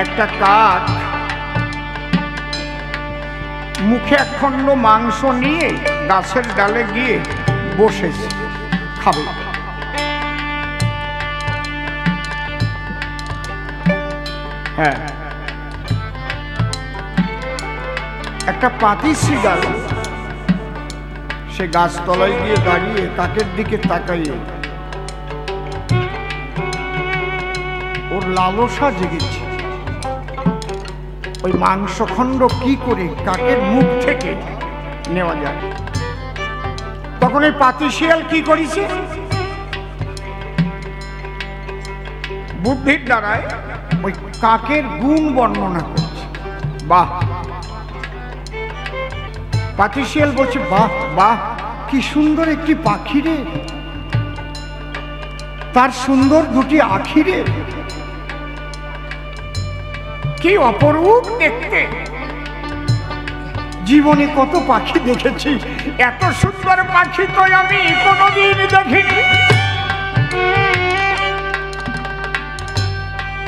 একটা কাক মুখে একখণ্ড মাংস নিয়ে গাছের ডালে গিয়ে বসেছে, খাবে। হ্যাঁ, একটা পাতি শিয়াল সে গাছতলায় গিয়ে দাঁড়িয়ে কাকের দিকে তাকাইয়ে ওর লালসা জেগেছে ওই মাংসখণ্ড কি করে কাকের মুখ থেকে নেওয়া যায়। তখন ওই পাতি শিয়াল কি করেছে, বুদ্ধির দ্বারায় ওই কাকের গুণ বর্ণনা করছে। বাহ, পাতি শিয়াল বলছে, বাহ বাহ, কি সুন্দর একটি পাখি রে, তার সুন্দর দুটি আখি রে, কি অপরূপ দেখতে। জীবনে কত পাখি দেখেছি, এত সুন্দর পাখি তো আমি কোনোদিন দেখিনি।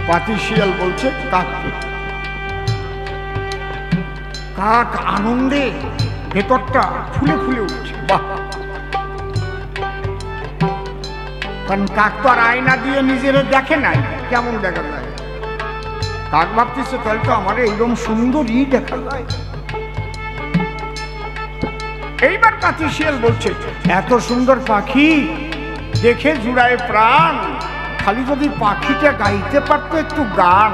পাতি শিয়াল বলছে কাককে। কাক আনন্দে ভেতরটা ফুলে ফুলে উঠছে। বাহ, কারণ কাক তো আর আয়না দিয়ে নিজের দেখে নাই, কেমন দেখা যায়। কাক ভাবতেছে তাহলে তো আমার এইরকম সুন্দরই দেখা যায়। এইবার পাতি শিয়াল বলছে, এত সুন্দর পাখি দেখে জুড়ায় প্রাণ, খালি যদি পাখিটা গাইতে পারতো একটু গান,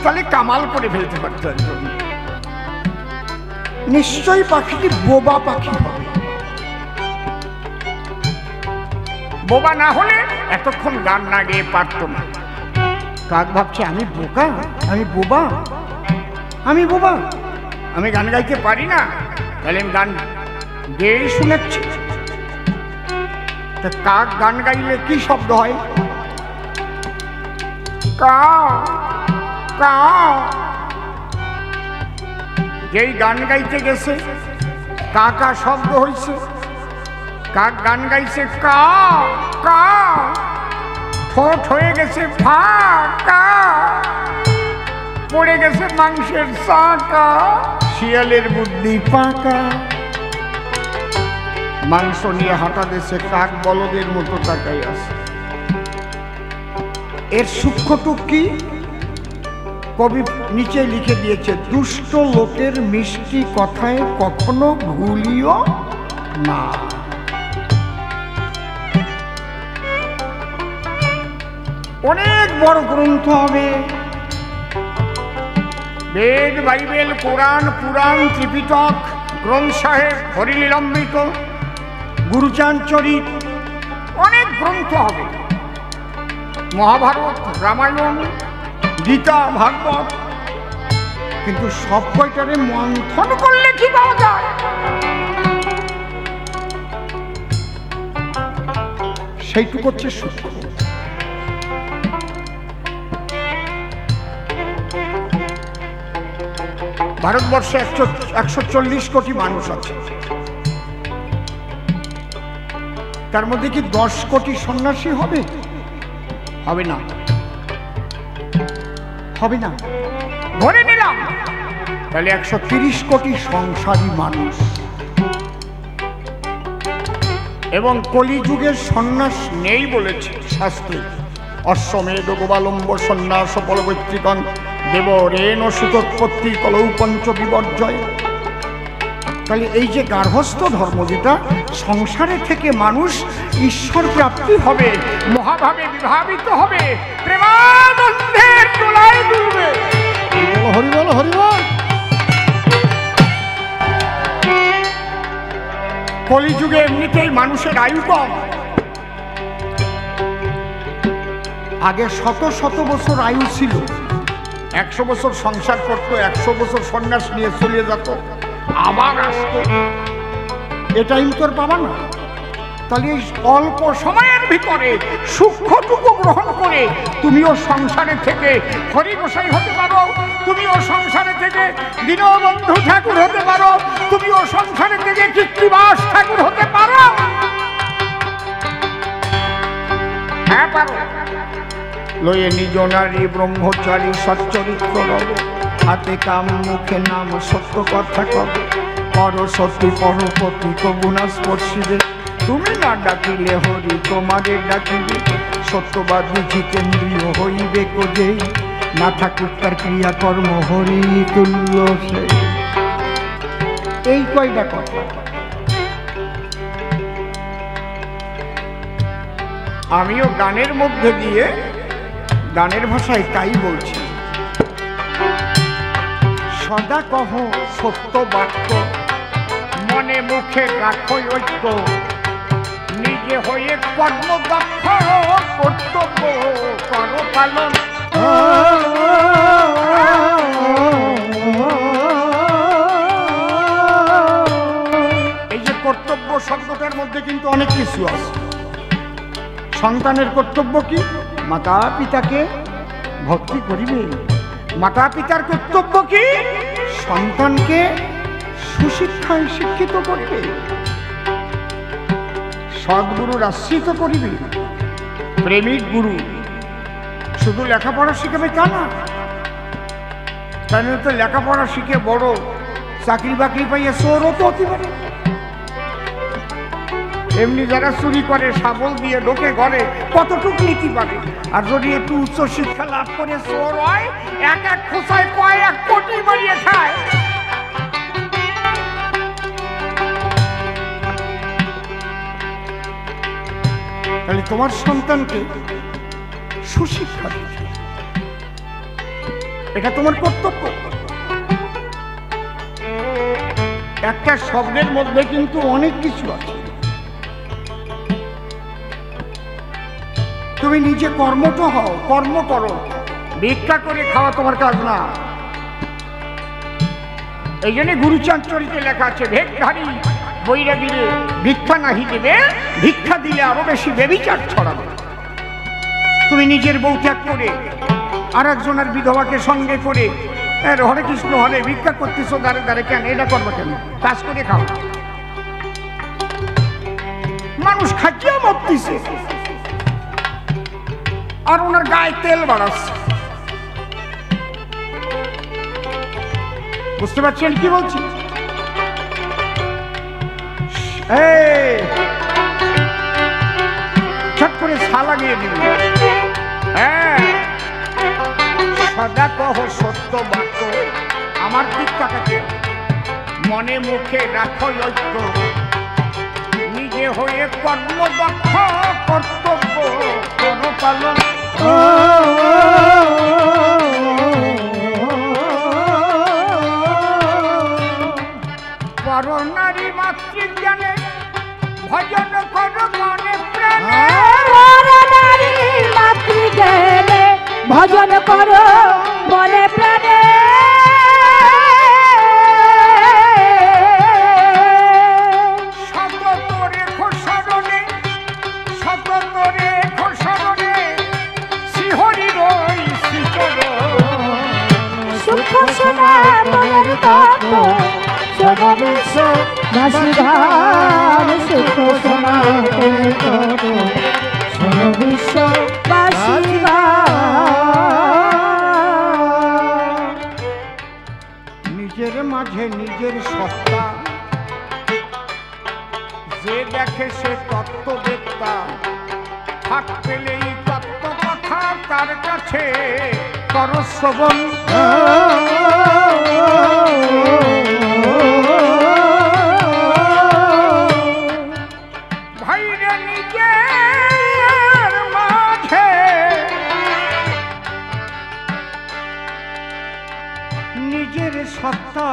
তাহলে কামাল করে ফেলতে পারতো একজন। নিশ্চয়ই পাখিটি বোবা পাখি হবে, বোবা না হলে এতক্ষণ গান না গেয়ে পারতো না। কাক ভাবছে, আমি বোকা, আমি বোবা, আমি বোবা, আমি গান গাইতে পারি না, তাহলে আমি গান গেয়েই শুনেছি। কাক গান গাইলে কি শব্দ হয়? কা কা। যেই গান গাইতে গেছে কাকা শব্দ হয়েছে, কাক গান গাইছে কা কা, ঠোঁট হয়ে গেছে ফা কা, পড়ে গেছে মাংসের চাকা। শিয়ালের বুদ্ধি পাকা, মাংস নিয়ে হাঁটা দেশে কাক বলদের মতো তাকাই আছে। এর সূক্ষ্মটুক কি কবি নিচে লিখে দিয়েছে, দুষ্ট লোকের মিষ্টি কথায় কখনো ভুলিও না। অনেক বড় গ্রন্থ হবে, বেদ, বাইবেল, কোরআন, পুরাণ, ত্রিপিটক, গ্রন্থ সাহেব, হরিলীলামৃত, গুরুচাঁদ চরিত, অনেক গ্রন্থ হবে, মহাভারত, রামায়ণ, গীতা, ভাগবত, কিন্তু সব কয়টারে মন্থন করলে কি পাওয়া যায়? সেইটুকু হচ্ছে সূক্ষ্ম। ভারতবর্ষে 140 কোটি মানুষ আছে, তার মধ্যে কি 10 কোটি সন্ন্যাসী হবে? হবে না, হবে না, ধরে নিলাম তাহলে 130 কোটি সংসারী মানুষ। এবং কলিযুগের সন্ন্যাস নেই বলেছে শাস্ত্রে, অশ্বমেধ গোপালম্ব সন্ন্যাস ফলবৈত্রিকং দেব রেণ সুতোৎপত্তি কলৌ পঞ্চ বিবর্জয়। তাহলে এই যে গার্হস্থ্য ধর্ম, যেটা সংসারে থেকে মানুষ ঈশ্বর প্রাপ্তি হবে, মহাভাবে বিভাবিত হবে, প্রেমানন্দের দোলায় দুলবে। হরি বল, হরি বল। কলিযুগে এমনিতেই মানুষের আয়ু কম, আগে শত শত বছর আয়ু ছিল, 100 বছর সংসার করতো, 100 বছর সন্ন্যাস নিয়ে চলে যেত, আবার আসতো। এ টাইম তোর পাবা না। তাহলে এই অল্প সময়ের ভিতরে সূক্ষ্মটুকু গ্রহণ করে তুমিও সংসারে থেকে হরি গোসাই হতে পারো, তুমিও সংসারে থেকে দীনবন্ধু ঠাকুর হতে পারো, তুমিও সংসারে থেকে কৃত্তিবাস ঠাকুর হতে পারো। হ্যাঁ পারো। লয়ে নিজ নারী ব্রহ্মচারী সচ্চরিত্র রব, হাতে কাম মুখে নাম সত্য কথা কব, পর সতী পরপতি কবুনা স্পর্শিবে, তুমি না ডাকিলে হরি তোমারে ডাকিবে, সত্যবাদী জিতেন্দ্রীয় হইবে কোজেই, না থাকুক তার ক্রিয়াকর্ম হরি তুল্য সে। এই কয়টা কথা আমিও গানের মধ্যে দিয়ে গানের ভাষায় তাই বলছি। সদা কহ সত্য বাক্য, মনে মুখে রাখো ঐক্য, নিজে হয়ে কর্মদক্ষ, কর্তব্য কর পালন। এই যে কর্তব্য শব্দটার মধ্যে কিন্তু অনেক কিছু আছে। সন্তানের কর্তব্য কি? মাতা পিতাকে ভক্তি করিবে। মাতা পিতার কর্তব্য কি? সন্তানকে সুশিক্ষায় শিক্ষিত করিবে, সদ্গুরুর আশ্রিত করিবে। প্রেমিক গুরু শুধু লেখাপড়া শিখাবে তা না, তাহলে তো লেখাপড়া শিখে বড় চাকরি বাকরি পাইয়া চোরও তো হতে পারে। এমনি যারা চুরি করে শাবল দিয়ে ঢোকে ঘরে কতটুকু নীতি পারে, আর যদি একটু উচ্চ শিক্ষা লাভ করে চোর হয়, এক এক খোঁচায় কয়েক কোটি মারিয়ে খায়। তাহলে তোমার সন্তানকে সুশিক্ষা দিতে, এটা তোমার কর্তব্য। একটা শব্দের মধ্যে কিন্তু অনেক কিছু আছে। তুমি নিজে কর্মঠ হও, কর্ম করো, ভিক্ষা করে খাওয়া তোমার কাজ না। এই জন্য গুরুচাঁদ চরিত্রে লেখা আছে, ভেকধারী বৈরাগীরে ভিক্ষা নাহি দেবে, ভিক্ষা দিলে আরো বেশি বেবিচার ছড়াবে। তুমি নিজের বউ ত্যাগ করে আর একজনের বিধবাকে সঙ্গে করে হরে কৃষ্ণ হরে ভিক্ষা করতেছো দাঁড়ে দাঁড়ে, কেন এটা করবো? কেন? কাজ করে খাও। মানুষ খাইয়া মরতেছে আর ওনার গায়ে তেল বাড়াচ্ছে। বুঝতে পারছেন কি বলছি? ছট করে ছা লাগিয়ে দিল। হ্যাঁ, সদা কহ সত্য বাক্য, আমার দিক তাকাতে, মনে মুখে রাখো ঐক্য, নিজে হয়ে কর্মদক্ষ, কর্তব্য কর পালন। পর নারী মাতৃজ্ঞানে ভজন কর মনে প্রাণে, নারী মাতৃজ্ঞানে ভজন কর মনে প্রাণে, সতত রেখো স্মরণে, সতত রেখো স্মরণে, শ্রীহরির শ্রীচর সুখ সোনা মনের তত্ত্ব, সোনা বিশ্ব বাসিধাম, সুখ সোনা মনের তত্ত্ব, সোনা বিশ্ব বাসিধাম। নিজের মাঝে নিজের সত্তা, যে দেখে সে তত্ত্ববেত্তা, ফাঁক পেলেই তত্ত্ব কথা তার কাছে কর শ্রবণ। ভাইরে নিজের মাঝে নিজের সত্তা,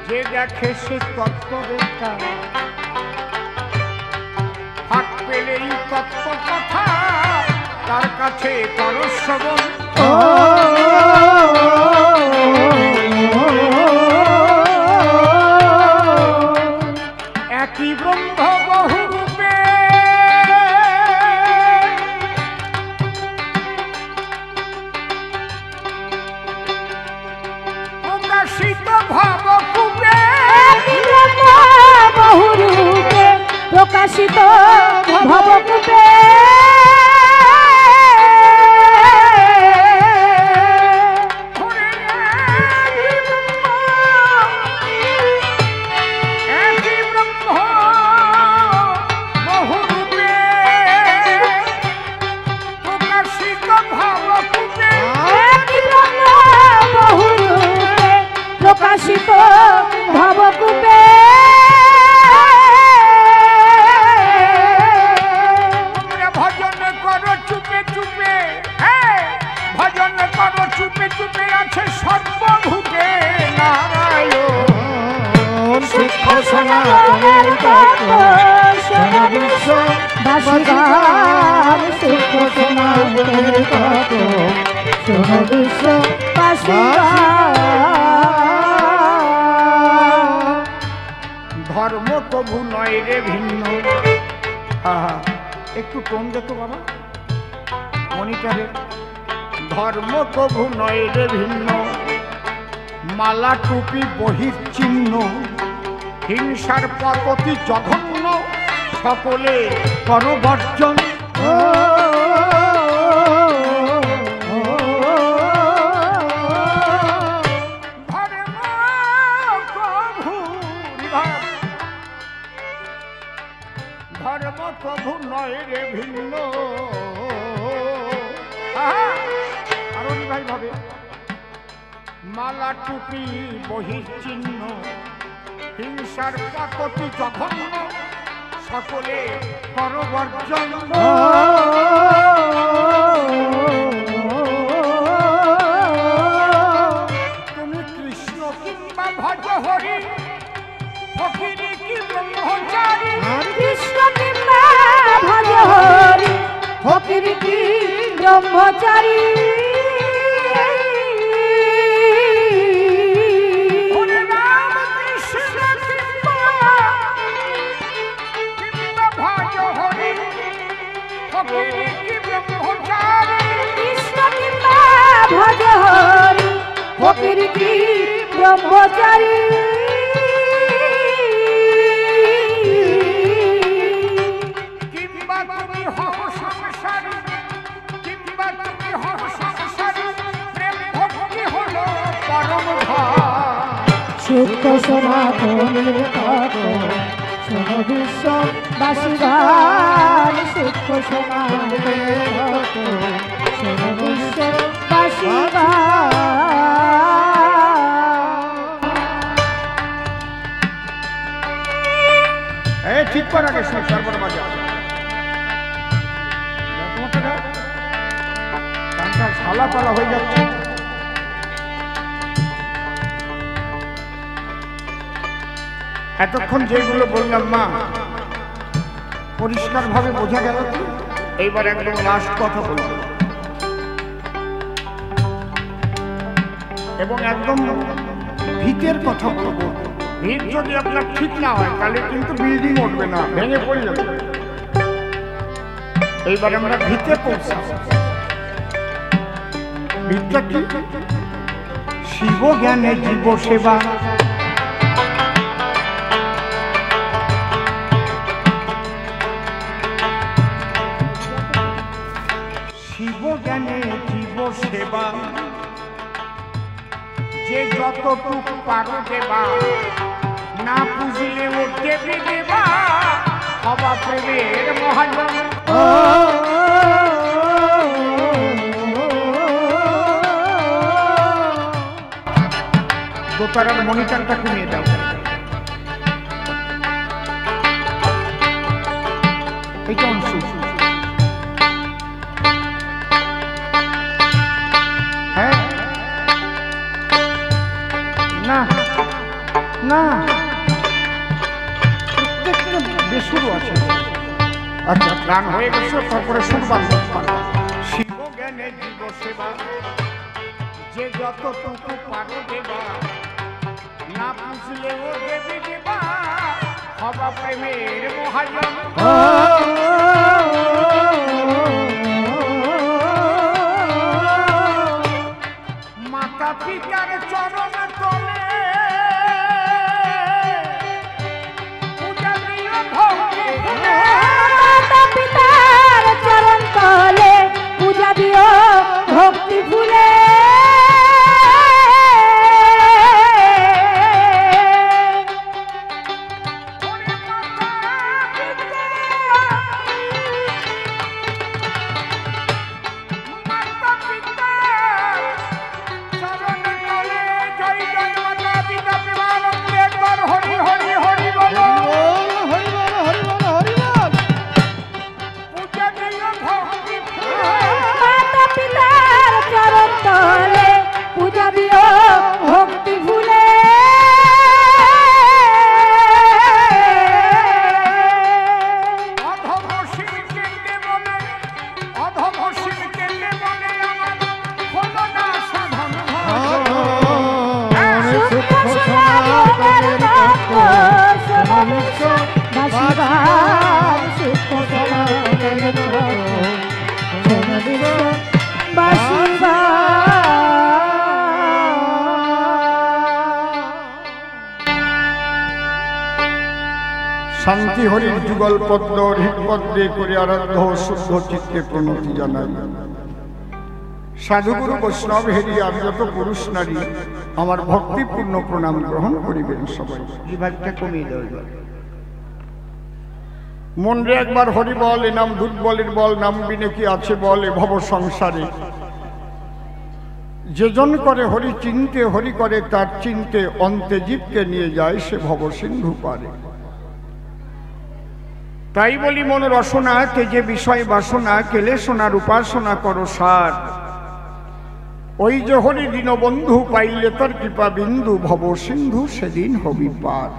যে দেখে সে তত্ত্ববেত্তা, ফাঁক পেলেই তত্ত্ব কথা তার কাছে কর শ্রবণ। একই ব্রহ্ম বহু রূপে, প্রকাশিত ভবকূপে, বহু রূপে প্রকাশিত ভবকূপে, বাসিগান সুখ সমাজের কত শোনো বিশ্ববাসিগান। ধর্ম প্রভু নয় রে ভিন্ন। একটু টোন যেত বাবা মনিটারে। ধর্ম প্রভু নয় রে ভিন্ন, মালা টুপি বহির চিহ্ন, হিংসার পততি জঘন্য, সকলে করো বর্জন। ধর্ম প্রভু নয় রে ভিন্ন। আরো ভাই ভাবে মালা টুপি বহির চিহ্ন, হিংসার পাকতি জঘন্য, সকলে করো বর্জন। তুমি কৃষ্ণ কিংবা ভজ হরি, ফকিরি কি ব্রহ্মচারী। কৃষ্ণ কিংবা ভজ হরি, ফকিরি কি ব্রহ্মচারী। ভজ হরি ফকির কি ব্রহ্মচারী। কিংবা তুমি হও সংসারী, কিংবা তুমি হও সংসারী, প্রেম ভক্তি হলো পরম ধন। সুখ সনাতনের কত শোনো বিশ্ববাসিগান। সুখ সনাতনের কত শোনো বিশ্ববাসিগান। ঠিক করা গেছে সর্বর বাজা গানটা ছালা পালা হয়ে যাচ্ছে। এতক্ষণ যেগুলো বললাম মা পরিষ্কার ভাবে বোঝা গেল। এইবার একদম লাস্ট কথা বলবো এবং একদম ভিতের কথা বলবো। ভিত যদি আপনার ঠিক না হয় তাহলে কিন্তু বিল্ডিং উঠবে না, ভেঙে পড়ে যাবে। এইবার আমরা ভিতে পৌঁছাব। ভিতটা কি? শিব জ্ঞানে জীব সেবা, শিব জ্ঞানে জীব সেবা, যে যতটুকু পারো দেবা, না বুঝলে ও দেবী দেবা, হবা প্রেমের মহাজন। দোতারার মনিটরটা কমিয়ে দাও। এইটা অংশ না না বেসুরও আছে। আচ্ছা গান হয়ে গেছে, তারপরে শুনবার। শিব জ্ঞানে জীব সেবা, যে যতটুকু পারো দেবা, না বুঝলে ও দেবী দেবা, হবা প্রেমের মহাজন। মাতা পিতার চরণ তলে পূজা দিও ভক্তি ফুলে। মাতা পিতার চরণ তলে পূজা দিও ভক্তি ফুলে। শান্তি হরির যুগল পদ্ম হৃৎপদ্মে করে আরাধ্য শুদ্ধ চিত্তে প্রণতি জানাই। সাধুগুরু বৈষ্ণব হেরি আর যত পুরুষ নারী আমার ভক্তিপূর্ণ প্রণাম গ্রহণ করিবেন সবাই। বিভাগটা কমিয়ে দেওয়া মন রে একবার হরি বল, এ নাম দুর্বলের বল, নাম বিনে কি আছে বল এ ভব সংসারে। যেজন করে হরি চিনতে, হরি করে তার চিনতে, অন্তে জীবকে নিয়ে যায় সে ভব সিন্ধু পারে। তাই বলি মন রসনা তেজে বিষয় বাসনা, কেলে সোনার উপাসনা করো সার। ওই যে হরি দীনবন্ধু পাইলে তার কৃপা বিন্দু, ভব সিন্ধু সেদিন হবি পার।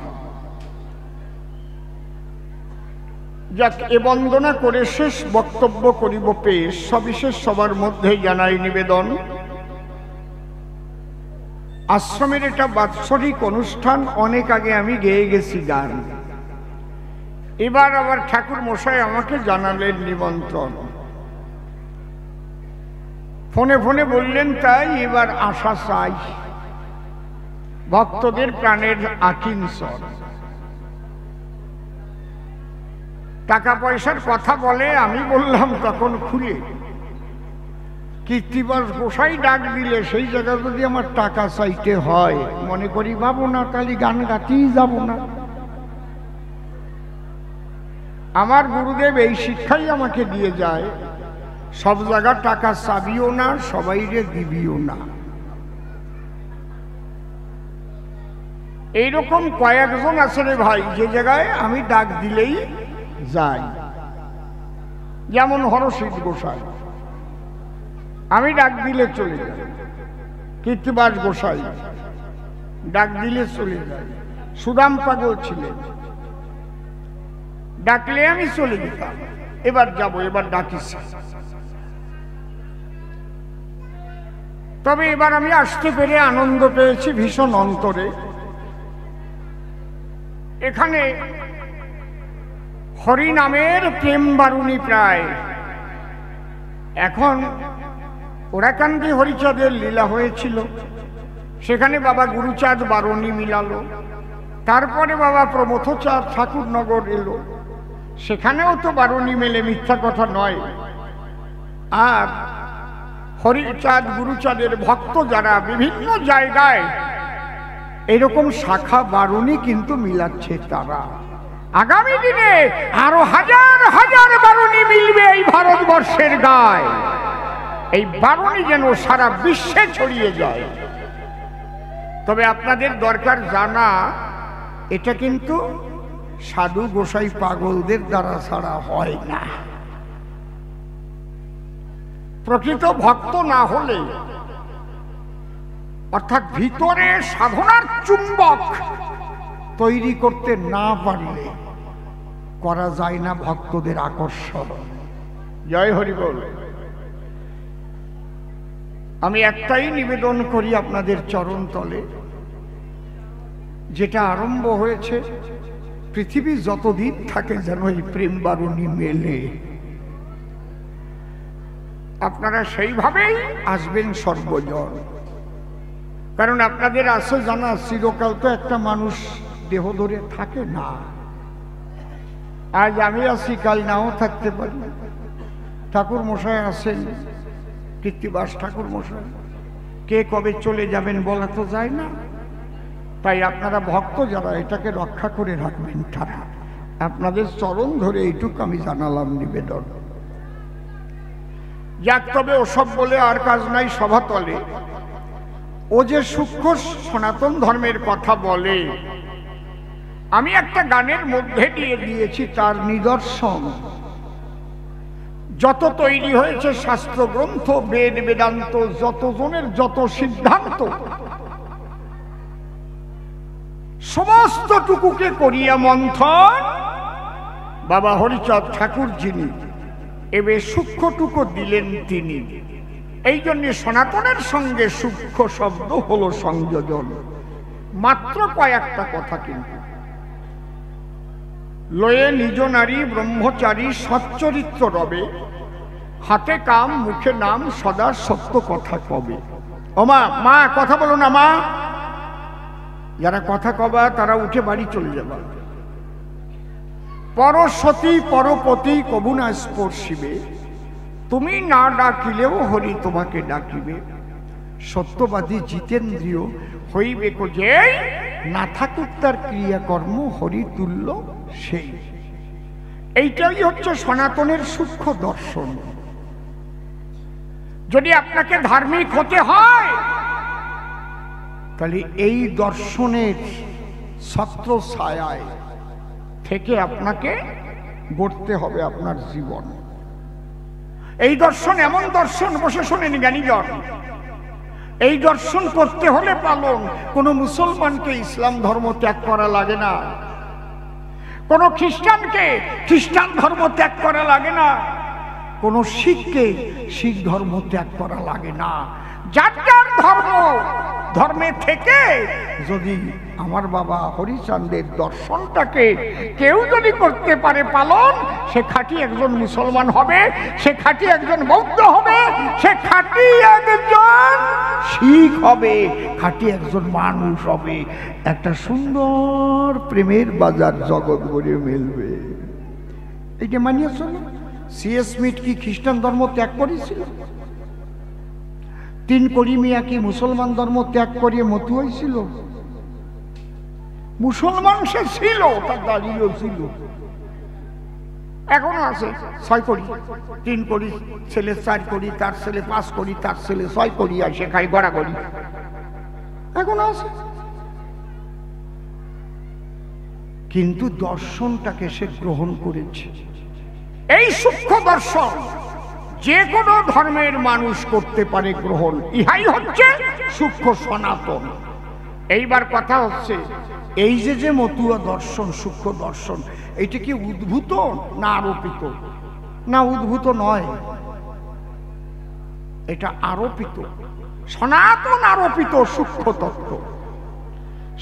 যাক, এ বন্দনা করে শেষ বক্তব্য করিব পেশ। সবিশেষ সবার মধ্যে জানাই নিবেদন, আশ্রমের এটা বাৎসরিক অনুষ্ঠান। অনেক আগে আমি গেয়ে গেছি গান, এবার আবার ঠাকুর মশাই আমাকে জানালেন নিমন্ত্রণ। ফোনে ফোনে বললেন তাই এবার আশা চাই, ভক্তদের প্রাণের আকিঞ্চন। টাকা পয়সার কথা বলে, আমি বললাম তখন খুলে, কীর্তিবাস গোসাই ডাক দিলে সেই জায়গায় যদি আমার টাকা চাইতে হয়, মনে করি পাবো না, তাহলে গান গাতেই যাব না। আমার গুরুদেব এই শিক্ষাই আমাকে দিয়ে যায়, সব জায়গা টাকা চাবিও না, সবাইরে দিবিও না। এইরকম কয়েকজন আছে রে ভাই, যে জায়গায় আমি ডাক দিলেই যাই। যেমন হরসিদ্ধ গোসাই, আমি ডাক দিলে চলে যাই। কীর্তিবাস গোসাই ডাক দিলে চলে যাই। সুদাম পাগল ছিলেন, ডাকলে আমি চলে যেতাম। এবার যাব, এবার ডাকিস। তবে এবার আমি আসতে পেরে আনন্দ পেয়েছি ভীষণ অন্তরে। এখানে হরি নামের প্রেম বারুণী প্রায়। এখন ওরাকান্দি হরিচাঁদের লীলা হয়েছিল, সেখানে বাবা গুরুচাঁদ বারুণী মিলালো। তারপরে বাবা প্রমথচাঁদ ঠাকুরনগর এলো, সেখানেও তো বারুণী মেলে, মিথ্যা কথা নয়। আর হরিচাঁদ গুরুচাঁদের ভক্ত যারা বিভিন্ন জায়গায় এরকম শাখা বারুণী কিন্তু মিলাচ্ছে তারা। আগামী দিনে আরো হাজার হাজার বারুণী মিলবে এই ভারতবর্ষের গায়ে। এই বারুণী যেন সারা বিশ্বে ছড়িয়ে যায়। তবে আপনাদের দরকার জানা, এটা কিন্তু সাধু গোসাই পাগলদের দ্বারা ছাড়া হয় না। প্রকৃত ভক্ত না হলে, অর্থাৎ ভিতরে সাধনার চুম্বক তৈরি করতে না পারলে করা যায় না ভক্তদের আকর্ষণ। জয় হরি বল। আমি একটাই নিবেদন করি আপনাদের চরণ তলে, যেটা আরম্ভ হয়েছে, পৃথিবী যতদিন থাকে যেন এই প্রেম বারুণী মেলে। আপনারা সেইভাবেই আসবেন সর্বজন। কারণ আপনাদের আছে জানা, চিরকাল তো একটা মানুষ দেহ ধরে থাকে না। আজ আমি আছি, কাল নাও থাকতে পারি। ঠাকুর মশাই আছেন, কীর্তিবাস ঠাকুর মশাই, কে কবে চলে যাবেন বলা তো যায় না। তাই আপনারা ভক্ত যারা, এটাকে রক্ষা করে রাখবেন। তারা আপনাদের চরণ ধরে এইটুকু আমি জানালাম নিবেদন। যাক, তবে ওসব বলে আর কাজ নাই সভাতলে। ও যে সূক্ষ্ম সনাতন ধর্মের কথা বলে, আমি একটা গানের মধ্যে দিয়ে দিয়েছি তার নিদর্শন। যত তৈরি হয়েছে শাস্ত্র গ্রন্থ, বেদ বেদান্ত, যতজনের যত সিদ্ধান্ত, সমস্তটুকুকে করিয়া মন্থন বাবা হরিচাঁদ ঠাকুর যিনি, এবে সূক্ষ্মটুকু দিলেন তিনি। এই জন্য সনাতনের সঙ্গে সূক্ষ্ম শব্দ হলো সংযোজন। মাত্র কয়েকটা কথা, কিন্তু লয়ে নিজ নারী ব্রহ্মচারী সচ্চরিত্র রবে, হাতে কাম মুখে নাম সদা সত্য কথা কবে। ও মা, মা কথা বলো না মা। যারা কথা কবা তারা উঠে বাড়ি চলে যাবা। পরসতী পরপতি কবু না স্পর্শিবে, তুমি না ডাকিলেও হরি তোমাকে ডাকিবে। সত্যবাদী জিতেন্দ্রিয় হইবে যে, না থাকুক তার ক্রিয়াকর্ম হরি তুল্য সেই। এইটাই হচ্ছে সনাতনের সূক্ষ্ম দর্শন। যদি আপনাকে ধার্মিক হতে হয় তাহলে এই দর্শনের ছত্র ছায়ায় থেকে আপনাকে গড়তে হবে আপনার জীবন। এই দর্শন এমন দর্শন, বসে শোনেন জ্ঞানীজন, এই দর্শন করতে হলে পালন কোনো মুসলমানকে ইসলাম ধর্ম ত্যাগ করা লাগে না, কোনো খ্রিস্টানকে খ্রিস্টান ধর্ম ত্যাগ করা লাগে না, কোনো শিখকে শিখ ধর্ম ত্যাগ করা লাগে না। যার যার ধর্মে থেকে যদি আমার বাবা হরিচাঁদের দর্শনটাকে কেউ যদি করতে পারে পালন, সে খাঁটি একজন মুসলমান হবে, সে খাঁটি একজন বৌদ্ধ হবে, সে খাঁটি একজন শিখ হবে, খাঁটি একজন মানুষ হবে। একটা সুন্দর প্রেমের বাজার জগৎ গড়ে মেলবে। এইটা মানিয়ে চলো। সিএস স্মিথ কি খ্রিস্টান ধর্ম ত্যাগ করেছিল? তিন করি মিয়া কি মুসলমান ধর্ম ত্যাগ করিয়ে মতু হয়েছিল? মুসলমান সে ছিল, তার দাঁড়িয়েও ছিল, এখনো আছে। 6 করি, 3 করি, ছেলে 4 করি, তার ছেলে 5 করি, তার ছেলে 6 করি, আর সে খাই গড়া করি, এখনো আছে। কিন্তু দর্শনটাকে সে গ্রহণ করেছে। এই সূক্ষ্ম দর্শন যে কোনো ধর্মের মানুষ করতে পারে গ্রহণ, ইহাই হচ্ছে সূক্ষ্ম সনাতন। এইবার কথা হচ্ছে, এই যে মতুয়া দর্শন, সূক্ষ্ম দর্শন, এইটা কি উদ্ভূত না আরোপিত? না, উদ্ভূত নয়, এটা আরোপিত। সনাতন আরোপিত সূক্ষ্ম তত্ত্ব,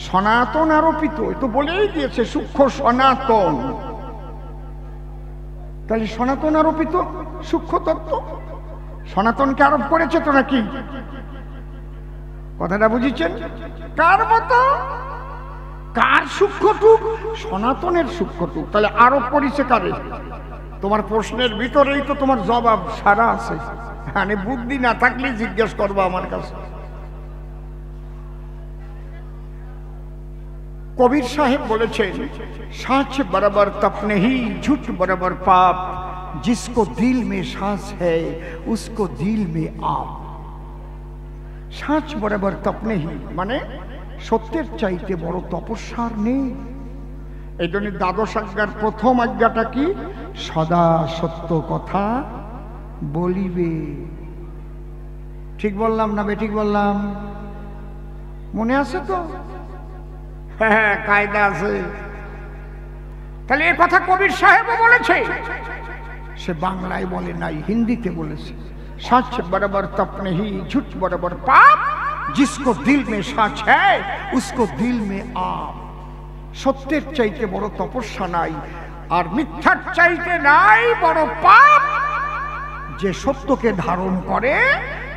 সনাতন আরোপিত। এ তো বলেই দিয়েছে সূক্ষ্ম সনাতন। তাহলে সনাতন আরোপিত সূক্ষ্ম তত্ত্ব, সনাতনকে আরোপ করেছে তো নাকি? কথাটা বুঝেছেন? কার মতো, কার সূক্ষ্মটুক? সনাতনের সূক্ষ্মটুক। তাহলে আরোপ করেছে কারে? তোমার প্রশ্নের ভিতরেই তো তোমার জবাব সারা আছে। মানে বুদ্ধি না থাকলে জিজ্ঞেস করবা আমার কাছে। কবির সাহেব বলেছেন, সাঁচ বরাবর তপ নেহি, ঝুট বরাবর পাপ, जिसको दिल में सांस है उसको दिल में आप। সাঁচ বরাবর তপ নেহি মানে সত্যের চাইতে বড় তপস্যার নেই। এই জন্য দ্বাদশ আজ্ঞার প্রথম আজ্ঞাটা কি? সদা সত্য কথা বলিবে। ঠিক বললাম না বেঠিক বললাম? মনে আছে তো? হ্যাঁ, কায়দা আছে। তাহলে এ কথা কবির সাহেবও বলেছে, সে বাংলায় বলে নাই, হিন্দিতে বলেছে। সাঁচ বরাবর তপ নেহি, ঝুট বরাবর পাপ, जिसको दिल में सांच है उसको दिल में आप। সত্যের চাইতে বড় তপস্যা নাই, আর মিথ্যার চাইতে নাই বড় পাপ। যে সত্যকে ধারণ করে,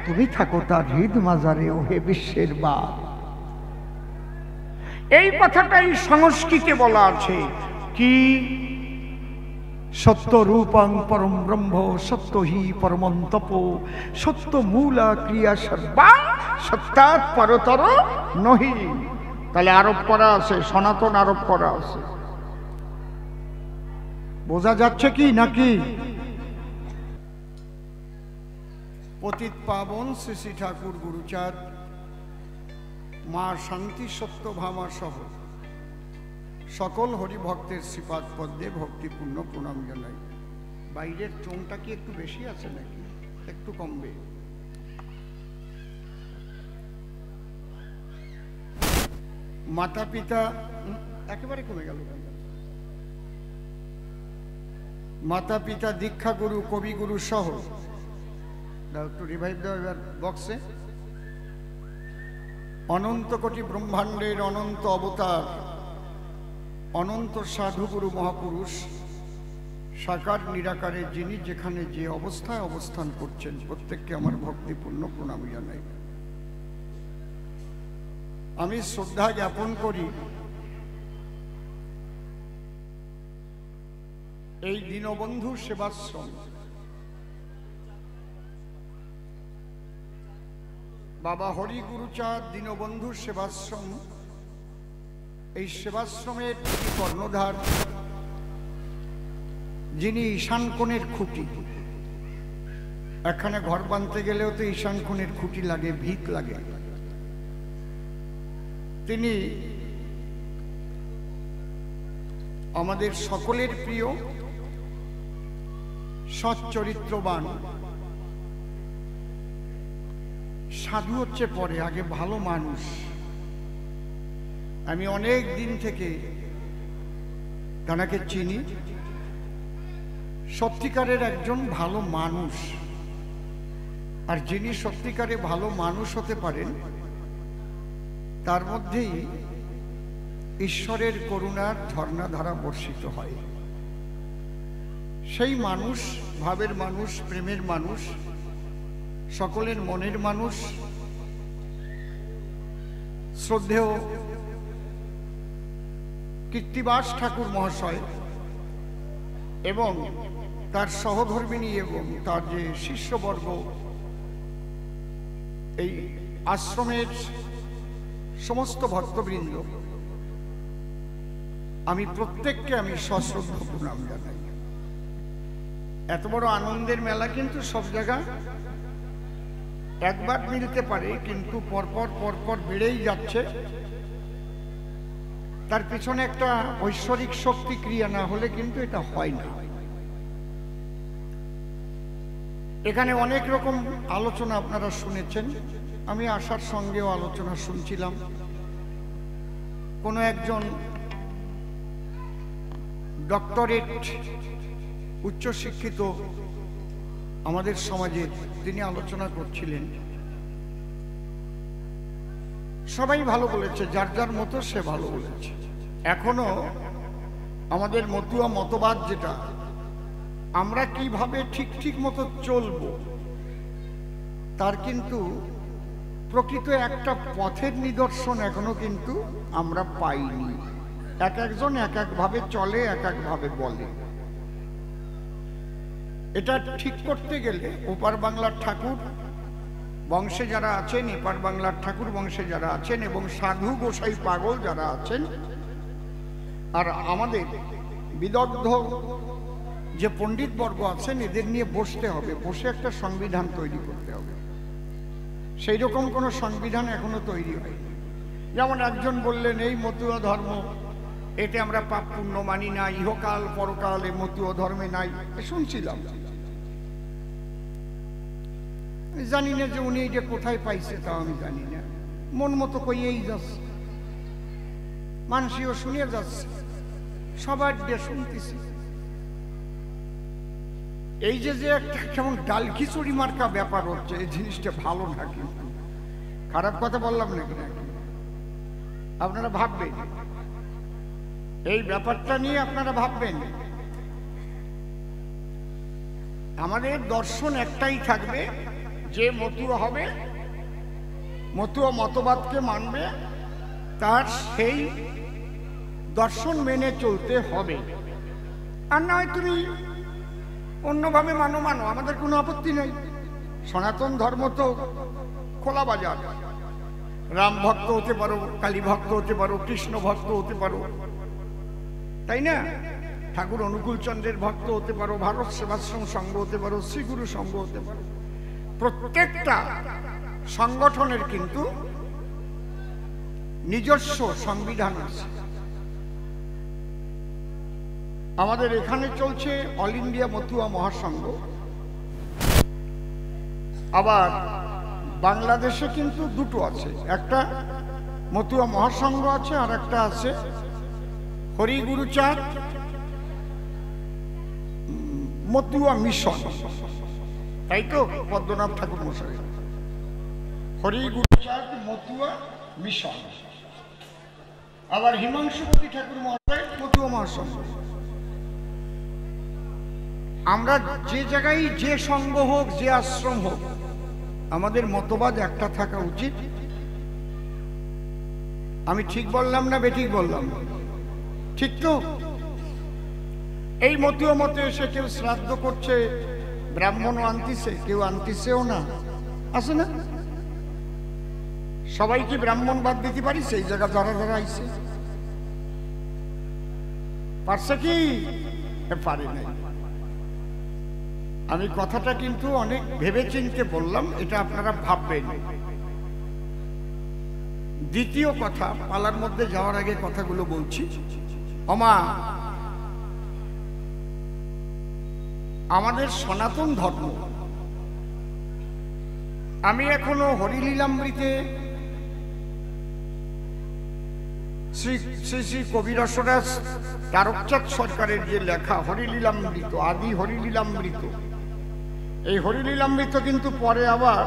তুমি থাকো তার হৃদ মাজারে, ওহে বিশ্বের বাপ। এই কথাটাই সংস্কৃতে বলা আছে কি? সত্য রূপং পরম ব্রহ্ম, সত্য হি পরমং তপ, সত্য মূলা ক্রিয়া সর্বা, সত্যাৎ পরতর নহি। তাহলে আরোপ করা আছে, সনাতন আরোপ করা আছে। বোঝা যাচ্ছে কি নাকি? পতিত পাবন শ্রী শ্রী ঠাকুর গুরুচাঁদ, মা শান্তি সত্যভামা সহ সকল হরিভক্তের শ্রীপাদ পদ্মে ভক্তিপূর্ণ প্রণাম জানাই। বাইরের চোনটা কি একটু বেশি আছে নাকি একটু কমবে? মাতা পিতা একেবারে কমে গেল। মাতা পিতা, দীক্ষা গুরু, কবিগুরু সহ দাও একটু রিভাইভ দাও এবার বক্সে। অনন্ত কোটি ব্রহ্মাণ্ডের অনন্ত অবতার অনন্ত সাধুগুরু মহাপুরুষ সাকার নিরাকারে যিনি যেখানে যে অবস্থায় অবস্থান করছেন প্রত্যেককে আমার ভক্তিপূর্ণ প্রণাম জানাই। আমি শ্রদ্ধা জ্ঞাপন করি এই দীনবন্ধু সেবাশ্রম, বাবা হরি গুরুচাঁদ দীনবন্ধু সেবাশ্রম, এই সেবাশ্রমের কর্ণধার যিনি ঈশান কোণের খুঁটি। এখানে ঘর বাঁধতে গেলেও তো ঈশান কোণের খুঁটি লাগে, ভিত লাগে। তিনি আমাদের সকলের প্রিয়, সৎ চরিত্রবান। সাধু হচ্ছে পরে, আগে ভালো মানুষ। আমি অনেক দিন থেকে তাঁকে চিনি, সত্যিকারের একজন ভালো মানুষ। আর যিনি সত্যিকারে ভালো মানুষ হতে পারেন তার মধ্যেই ঈশ্বরের করুণার ঝর্ণাধারা বর্ষিত হয়। সেই মানুষ, ভাবের মানুষ, প্রেমের মানুষ, সকলের মনের মানুষ, শ্রদ্ধেয় কীর্তিবাস ঠাকুর মহাশয় এবং তার সহধর্মিণী এবং তার যে শিষ্যবর্গ, এই আশ্রমের সমস্ত ভক্তবৃন্দ, আমি প্রত্যেককে আমি সশ্রদ্ধ প্রণাম জানাই। এত বড় আনন্দের মেলা কিন্তু সব জায়গায় একবার মিলতে পারে, কিন্তু পরপর পরপর বেড়েই যাচ্ছে। তার পিছনে একটা ঐশ্বরিক শক্তি ক্রিয়া না হলে কিন্তু এটা হয় না। এখানে অনেক রকম আলোচনা আপনারা শুনেছেন, আমি আসার সঙ্গেও আলোচনা শুনছিলাম। কোনো একজন ডক্টরেট উচ্চশিক্ষিত আমাদের সমাজে তিনি আলোচনা করছিলেন। সবাই ভালো বলেছে, যার যার মতো সে ভালো বলেছে। এখনো আমাদের মতুয়া মতবাদ যেটা, আমরা কিভাবে ঠিক মতো চলবো তার কিন্তু প্রকৃত একটা পথের নিদর্শন এখনো কিন্তু আমরা পাইনি। এক একজন এক একভাবে চলে, এক একভাবে বলে। এটা ঠিক করতে গেলে ওপার বাংলার ঠাকুর বংশে যারা আছেন, এপার বাংলার ঠাকুর বংশে যারা আছেন এবং সাধু গোসাই পাগল যারা আছেন, আর আমাদের বিদগ্ধ যে পণ্ডিত বর্গ আছেন, এদের নিয়ে বসতে হবে, বসে একটা সংবিধান তৈরি করতে হবে। সেই রকম কোনো সংবিধান এখনো তৈরি হয়নি। যেমন একজন বললেন, এই মতুয়া ধর্ম, এতে আমরা পাপ পুণ্য মানি না, ইহকাল পরকাল এ মতুয়া ধর্মে নাই। শুনছিলাম, জানি না যে উনি এটা কোথায় পাইছে, তাও আমি জানি না। মন মতো কইয়েই যাচ্ছে, মানুষও শুনে যাচ্ছে, সবার দিয়ে শুনতেছি। এই যে একটা কেমন ডাল খিচুড়ি মার্কা ব্যাপার হচ্ছে, এই জিনিসটা ভালো না। কিন্তু খারাপ কথা বললাম নাকি? আপনারা ভাববেন এই ব্যাপারটা নিয়ে, আপনারা ভাববেন। আমাদের দর্শন একটাই থাকবে, যে মতুয়া হবে, মতুয়া মতবাদকে মানবে, তার সেই দর্শন মেনে চলতে হবে। আর নয় তুমি অন্যভাবে মানো, আমাদের কোনো আপত্তি নেই। সনাতন ধর্ম তো খোলা বাজার। রাম ভক্ত হতে পারো, কালী ভক্ত হতে পারো, কৃষ্ণ ভক্ত হতে পারো, তাই না? ঠাকুর অনুকূল চন্দ্রের ভক্ত হতে পারো, ভারত সেবাশ্রম সংঘ হতে পারো, শ্রীগুরু সংঘ হতে পারো। প্রত্যেকটা সংগঠনের কিন্তু নিজস্ব সংবিধান আছে। আমাদের এখানে চলছে অল ইন্ডিয়া মতুয়া মহাসংঘ, আবার বাংলাদেশে কিন্তু দুটো আছে, একটা মতুয়া মহাসংঘ আছে, আর একটা আছে হরি গুরুচাঁদ মতুয়া মিশন, তাই তো? পদ্মনাভ ঠাকুর মশাই, হরি গুরুচাঁদ মতুয়া মিশন। আবার হিমাংশুপতি ঠাকুর মহাশয়, মতুয়া মহাশয়। আমরা যে জায়গায় যে সঙ্গ হোক, যে আশ্রম হোক, আমাদের মতবাদ একটা থাকা উচিত। আমি ঠিক বললাম না বেঠিক বললাম? ঠিক তো? এই মতুয়া মতে এসে কেউ শ্রাদ্ধ করছে, ব্রাহ্মণও আনতিছে, কেউ আনতিছেও না, আছে না? সবাই কি ব্রাহ্মণ বাদ দিতে পারি? সেই জায়গা যারা যারা আইছে পারছে কি? পারি নাই। আমি কথাটা কিন্তু অনেক ভেবে চিনতে বললাম, এটা আপনারা ভাববেন। দ্বিতীয় কথা, পালার মধ্যে যাওয়ার আগে কথাগুলো বলছি। ওমা, আমাদের সনাতন ধর্ম, আমি এখনো হরিলীলামৃতে শ্রী শ্রী শ্রী কবি রসরাজ তারকচাঁদ সরকারের যে লেখা হরিলীলামৃত, আদি হরিলীলামৃত, এই হরিলীলামৃত কিন্তু পরে আবার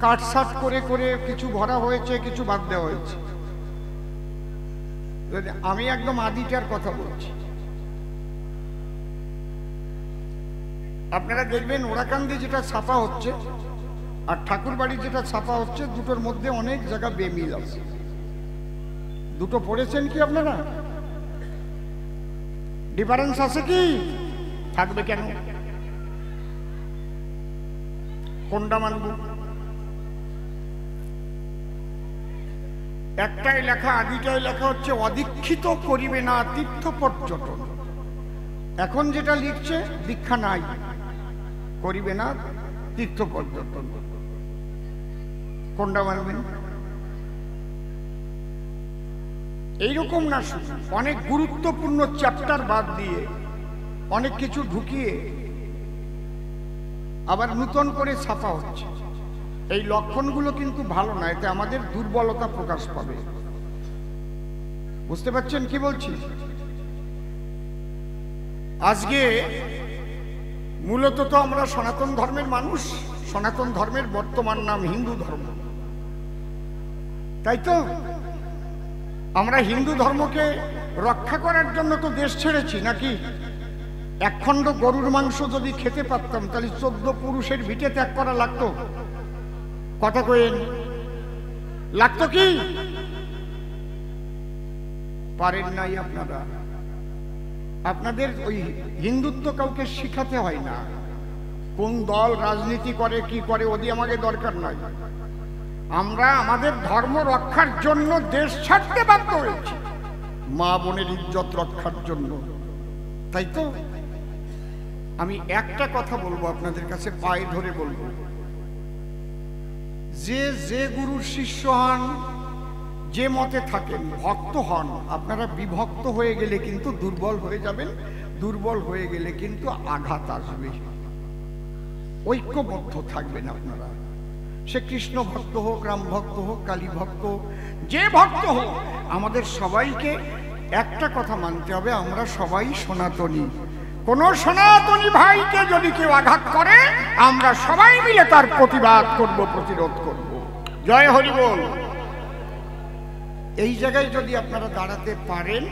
কাটসাট করে করে কিছু ভরা হয়েছে, কিছু বাদ দেওয়া হয়েছে। আমি একদম আদিটার কথা বলছি। আপনারা দেখবেন ওরাকান্দি যেটা ছাপা হচ্ছে আর ঠাকুরবাড়ি যেটা ছাপা হচ্ছে, দুটোর মধ্যে অনেক জায়গা বেমিল আছে। দুটো পড়েছেন কি আপনারা? ডিফারেন্স আছে কি? থাকবে কেন? কোনটা মানব? একটাই লেখা, আদিটাই লেখা হচ্ছে অদীক্ষিত করিবে না তীর্থ পর্যটন। এখন যেটা লিখছে, দীক্ষা নাই, করিবে না তীর্থ পর্যটন। কোনটা মানবেন? এইরকম না, শুধু অনেক গুরুত্বপূর্ণ চ্যাপ্টার বাদ দিয়ে অনেক কিছু ঢুকিয়ে আবার নূতন করে ছাপা হচ্ছে। এই লক্ষণগুলো কিন্তু ভালো না, এতে আমাদের দুর্বলতা প্রকাশ পাবে। বুঝতে পারছেন কি বলছি? আজকে মূলত তো আমরা সনাতন ধর্মের মানুষ, সনাতন ধর্মের বর্তমান নাম হিন্দু ধর্ম, তাই তো? আমরা হিন্দু ধর্মকে রক্ষা করার জন্য তো দেশ ছেড়েছি নাকি? একখণ্ড গরুর মাংস যদি খেতে পারতাম, তাহলে 14 পুরুষের ভিটে ত্যাগ করা লাগতো। কথা কইন, লাগতো কি? পারেন নাই আপনারা। আপনাদের ওই হিন্দুত্ব কাউকে শিখাতে হয় না। কোন দল রাজনীতি করে কি করে ওদি আমাকে দরকার নয়। আমরা আমাদের ধর্ম রক্ষার জন্য দেশ ছাড়তে বাধ্য হয়েছি, মা বোনের ইজ্জত রক্ষার জন্য, তাই তো? আমি একটা কথা বলবো আপনাদের কাছে, পায়ে ধরে বলবো, যে যে গুরুর শিষ্য হন, যে মতে থাকেন, ভক্ত হন, আপনারা বিভক্ত হয়ে গেলে কিন্তু দুর্বল হয়ে যাবেন। দুর্বল হয়ে গেলে কিন্তু আঘাত আসবে। ঐক্যবদ্ধ থাকবেন আপনারা। সে কৃষ্ণ ভক্ত হোক, রাম ভক্ত হোক, কালী ভক্ত হোক, যে ভক্ত হোক, আমাদের সবাইকে একটা কথা মানতে হবে, আমরা সবাই সনাতনী। কোন সনাতনী ভাইকে যদি কেউ আঘাত করে, আমরা সবাই মিলে তার প্রতিবাদ করব, প্রতিরোধ করব। জয় হরি বল। এই জায়গায় যদি আপনারা দাঁড়াতে পারেন,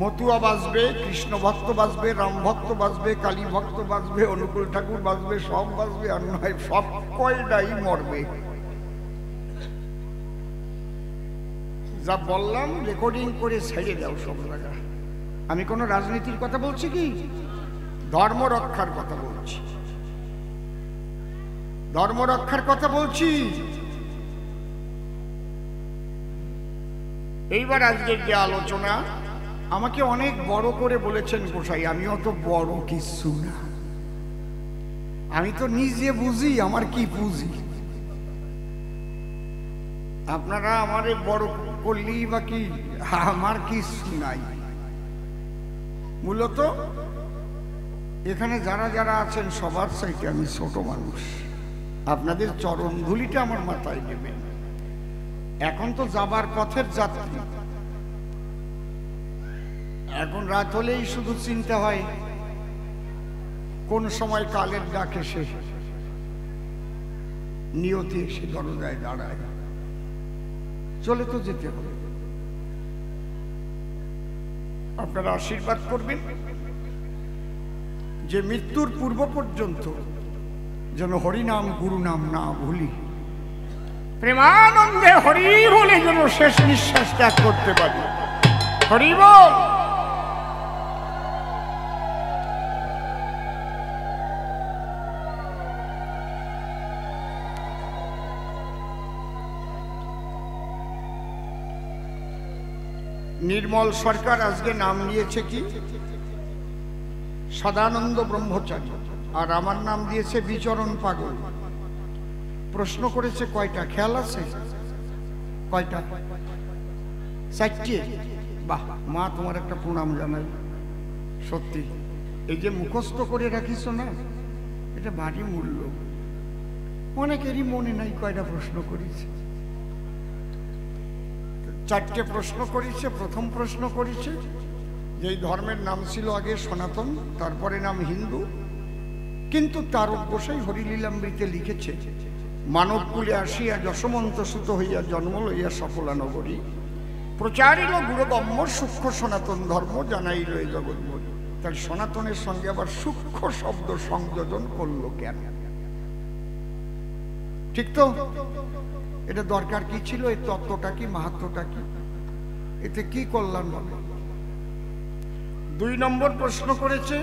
মতুয়া বাঁচবে, কৃষ্ণ ভক্ত বাঁচবে, রাম ভক্ত বাঁচবে, কালী ভক্ত বাঁচবে, অনুকূল ঠাকুর বাঁচবে, সব বাঁচবে, আর নয় সব কয়টাই মরবে। যা বললাম রেকর্ডিং করে ছেড়ে দাও সব জায়গা। আমি কোনো রাজনীতির কথা বলছি কি? ধর্ম রক্ষার কথা বলছি, ধর্ম রক্ষার কথা বলছি। এইবার আজকের যে আলোচনা, আমাকে অনেক বড় করে বলেছেন গোসাই, আমি অত বড় কিছু না, আমি তো নিজে বুঝি আমার কি পুঁজি। আপনারা আমারে বড় করলেই বা কি, আমার কিছু নাই। মূলত এখানে যারা যারা আছেন সবার চাইতে আমি ছোট মানুষ। আপনাদের চরণ ধুলিটা আমার মাথায় নেবেন। এখন তো যাবার পথের যাত্রী। এখন রাত হলেই শুধু চিন্তা হয় কোন সময় কালের ডাক এসে নিয়তি এসে দরজায় দাঁড়ায়। চলে তো যেতে হবে, আপনারা আশীর্বাদ করবেন যে মৃত্যুর পূর্ব পর্যন্ত যেন হরিনাম গুরু নাম না ভুলি, প্রেমানন্দে হরি বলে যেন শেষ নিঃশ্বাস ত্যাগ করতে পারি। হরি বল। নির্মল সরকার আজকে নাম নিয়েছে কি সদানন্দ ব্রহ্মচারী, আর আমার নাম দিয়েছে বিচরণ পাগল। প্রশ্ন করেছে কয়টা, খেয়াল আছে? কয়টা? 4টে। বাহ মা, তোমার একটা প্রণাম জানাই। সত্যি এই যে মুখস্থ করে রাখিস না, এটা ভারী মূল্য। অনেকেরই মনে নাই কয়টা প্রশ্ন করেছে। 4টে প্রশ্ন করেছে। প্রথম প্রশ্ন করেছে যে এই ধর্মের নাম ছিল আগে সনাতন, তারপরে নাম হিন্দু, কিন্তু তার গোসাই হরিলীলামৃতে লিখেছে মানবকুলে আসিয়া যশমন্ত সুত হইয়া জন্ম লইয়া সকলা নগরী প্রচারিল গুরুগম্য সূক্ষ্ম সনাতন ধর্ম জানাইল এই জগৎময়। তার সনাতনের সঙ্গে আবার সূক্ষ্ম শব্দ সংযোজন করলো কেন? ঠিক তো? এটা দরকার কি ছিল? এই তত্ত্বটা কি, মাহাত্ম্যটা কি, এতে কি কল্যাণ হবে? 2 নম্বর প্রশ্ন করেছে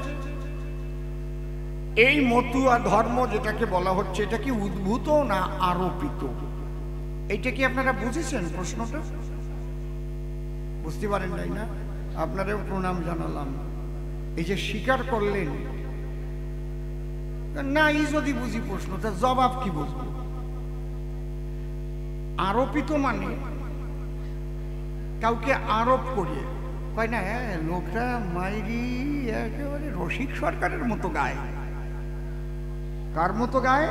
এই মতুয়া ধর্ম যেটাকে বলা হচ্ছে এটা কি উদ্ভূত না আরোপিত? এইটা কি আপনারা বুঝেছেন? প্রশ্নটা বুঝতে পারেন নাই না? আপনারাও প্রণাম জানালাম। এই যে স্বীকার করলেন না, এই যদি বুঝি প্রশ্নটা জবাব কি বুঝবো? আরোপিত মানে কাউকে আরোপ করিয়ে কয় না, হ্যাঁ লোকটা মাইরি একেবারে রসিক সরকারের মতো গায়। কার মতো গায়?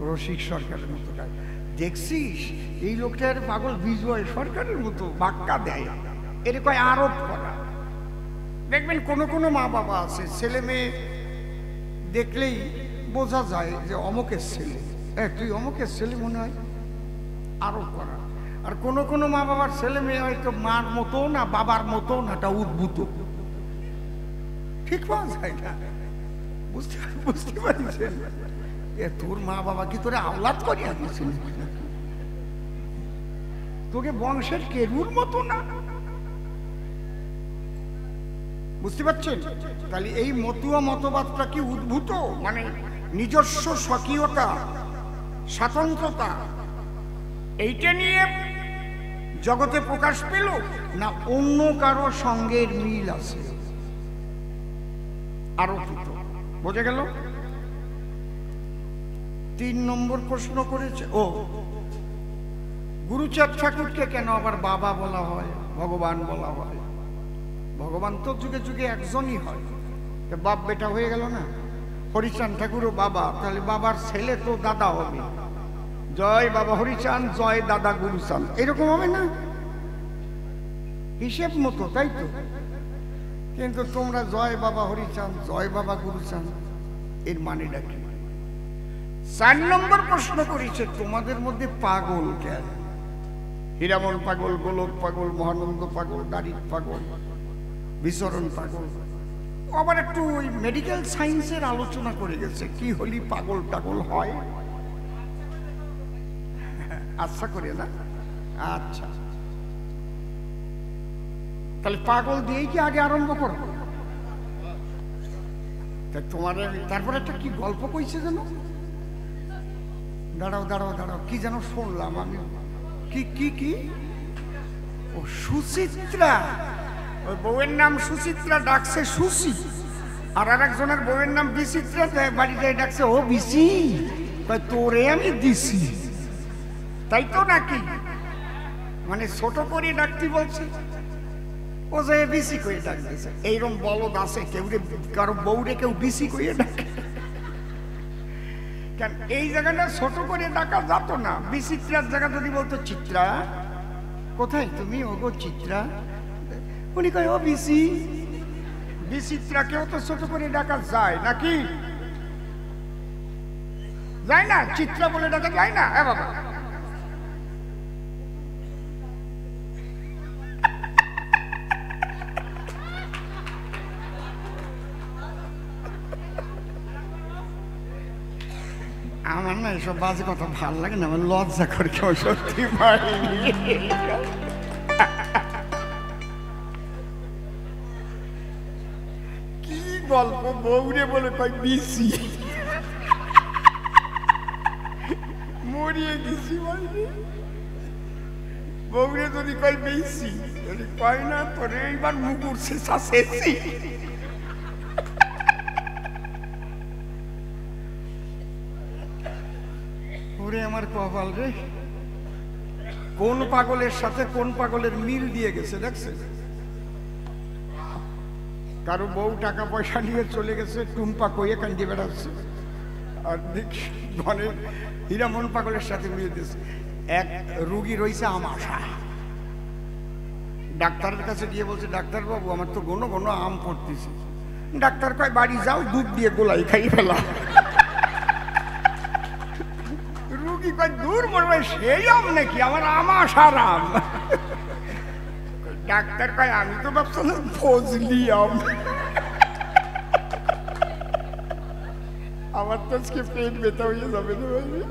রসিক সরকারের মতো গায়। দেখছিস এই লোকটার পাগল বিজয় সরকারের মতো বাক্কা দেয়, এর কয় আরোপ করা। দেখবেন কোনো কোনো মা বাবা আছে ছেলে মেয়ে দেখলেই বোঝা যায় যে অমুকের ছেলে, তুই অমুকের ছেলে মনে হয়, আরোপ করা। আর কোনো কোনো মা বাবার ছেলে মেয়ে হয়তো মার মতো না বাবার মতো না, এটা উদ্ভূত। ঠিক পাওয়া যায় না। বুঝতে পারছেন? তোর মা বাবা কি তোরে আওলাদ করিয়া দিয়েছিল? তোকে বংশের কেরুর মতো না। বুঝতে পারছেন? তাহলে এই মতুয়া মতবাদটা কি উদ্ভূত, মানে নিজস্ব স্বকীয়তা স্বাতন্ত্রতা এইটা নিয়ে জগতে প্রকাশ পেল, না অন্য কারো সঙ্গের মিল আছে? আরোপিত। বোঝা গেল? 3 নম্বর প্রশ্ন করেছে গুরুচাঁদ ঠাকুরকে কেন আবার বাবা বলা হয়, ভগবান বলা হয়? ভগবান তো যুগে যুগে একজনই হয়, বাপ বেটা হয়ে গেল না? হরিচাঁদ ঠাকুরও বাবা, তাহলে বাবার ছেলে তো দাদা হবে। জয় বাবা হরিচাঁদ, জয় দাদা গুরুচাঁদ, এরকম হবে না? হিসেব মতো, তাই তো? কিন্তু তোমরা জয় বাবা হরিচাঁদ, জয় বাবা গুরুচাঁদ, এর মানেটা কি? 4 নম্বর প্রশ্ন করেছে তোমাদের মধ্যে পাগল কেন? হীরামন পাগল, গোলক পাগল, মহানন্দ পাগল, দারিদ পাগল, বিচরণ পাগল। আবার একটু ওই মেডিকেল সায়েন্সের আলোচনা করে গেছে, কি হলি পাগল টাগল হয়। আচ্ছা করে না? আচ্ছা, তাহলে পাগল দিয়েই কি আগে আরম্ভ করবো? তোমার তারপরে একটা কি গল্প কইছে যেন, দাঁড়াও দাঁড়াও দাঁড়াও, কি যেন শুনলাম আমি, কি কি কি ও সুচিত্রা, ওই বউয়ের নাম সুচিত্রা, ডাকছে সুচি। আর একজনের বউয়ের নাম বিচিত্রা, বাড়িতে ডাকছে ও বিচি, তোরে আমি দিছি, তাই তো নাকি? মানে ছোট করে ডাকতে বলছে, ও যে বিসি করে ডাকতেছে। এইরকম বলদ আছে কেউ কারো বউরে কেউ বিসি করে ডাকে? কেন এই জায়গাটা ছোট করে ডাকা যেত না? বিচিত্রার জায়গা যদি বলতো চিত্রা, কোথায় তুমি? ও গো চিত্রা, উনি কয় ও বিসি। বিচিত্রাকেও তো ছোট করে ডাকা যায় নাকি? যায় না? চিত্রা বলে ডাকা যায় না? বাবা আমার না এসব বাজে কথা ভাল লাগে না, আমার লজ্জা করে কেউ সত্যি পারিনি। কি গল্প বউরে বলে কয় বিসি মরিয়ে গেছি বলবি, বউরে যদি কয় বেশি যদি কয় না তোরে এইবার মুগুর শেষা শেষি। ওরে আমার কপাল রে, কোন পাগলের সাথে কোন পাগলের মিল দিয়ে গেছে দেখছে। কারো বউ টাকা পয়সা নিয়ে চলে গেছে, টুম্পা কইয়ে কান্দি বেড়াচ্ছে, আর ধনের হীরামন পাগলের সাথে মিল দিয়েছে। এক রুগী রয়েছে আমাশা, ডাক্তারের কাছে গিয়ে বলছে ডাক্তার বাবু আমার তো ঘন ঘন আম পড়তেছে। ডাক্তার কয় বাড়ি যাও দুধ দিয়ে গোলাই খাই ফেলা। রুগী কয় দূর মরবে সেই আম নাকি, আমার আমাশার আম। ডাক্তার কয় আমি তো ভাবছিলাম ফজলি আম। আমার তো আজকে পেট ব্যথা হয়ে যাবে না ভাই।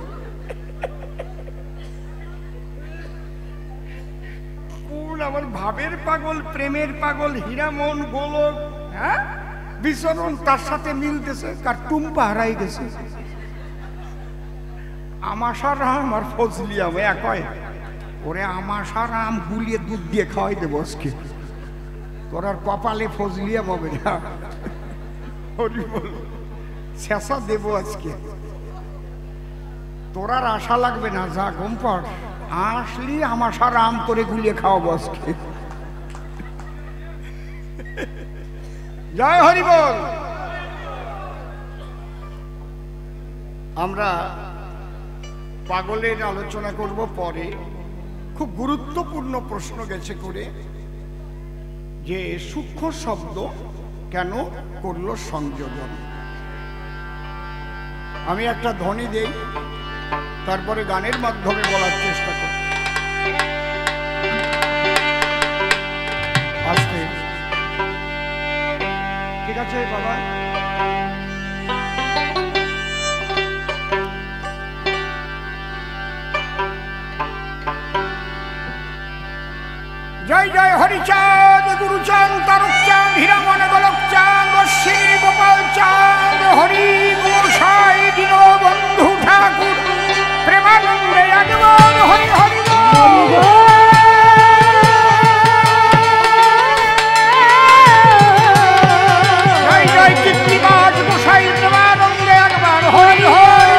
কোন আমার ভাবের পাগল, প্রেমের পাগল, হীরামন গোলক, হ্যাঁ বিচরণ তার সাথে মিলতেছে, কার টুম্পা হারাই গেছে। আমাশার আম আর ফজলি আম এক হয়। ওরে আমাশার আম গুলিয়ে দুধ দিয়ে খাওয়াই দেবো আজকে, তোর আর কপালে ফজলি আম হবে না। হরি বল, শেষা দেবো আজকে, তোর আর আশা লাগবে না। যা ঘুম পড়, আসলি আমাশার আম তোরে গুলিয়ে খাওয়াবো আজকে। জয় হরি বল। আমরা পাগলের আলোচনা করব পরে। খুব গুরুত্বপূর্ণ প্রশ্ন গেছে করে যে সূক্ষ্ম শব্দ কেন করলো সংযোজন। আমি একটা ধ্বনি দেই, তারপরে গানের মাধ্যমে বলার চেষ্টা করি। আস্তে, ঠিক আছে বাবা? জয় জয় হরিচাঁদ, গুরুচাঁদ, তারকচাঁদ, হীরামন, গোলকচাঁদ, অশ্বিনী, গোপাল চাঁদ, হরি গোসাই, দীনবন্ধু ঠাকুর, প্রেমানন্দে আগমন, হরি হরি জয় জয় কীর্তিবাজ গোসাই, প্রেমানন্দে আগমন, হরি হরি।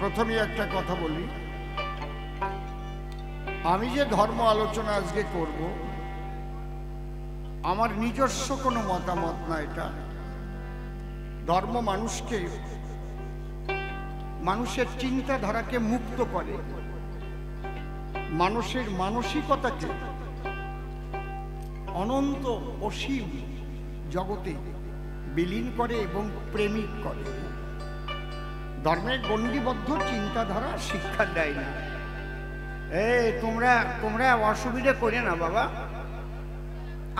প্রথমে একটা কথা বলি, আমি যে ধর্ম আলোচনা আজকে করব আমার নিজস্ব কোনো মতামত না। এটা ধর্ম মানুষকে, মানুষের চিন্তাধারাকে মুক্ত করে, মানুষের মানসিকতাকে অনন্ত অসীম জগতে বিলীন করে এবং প্রেমিক করে। ধর্মের গণ্ডিবদ্ধ চিন্তাধারা শিক্ষা দেয় না। তোমরা তোমরা অসুবিধা করে না বাবা,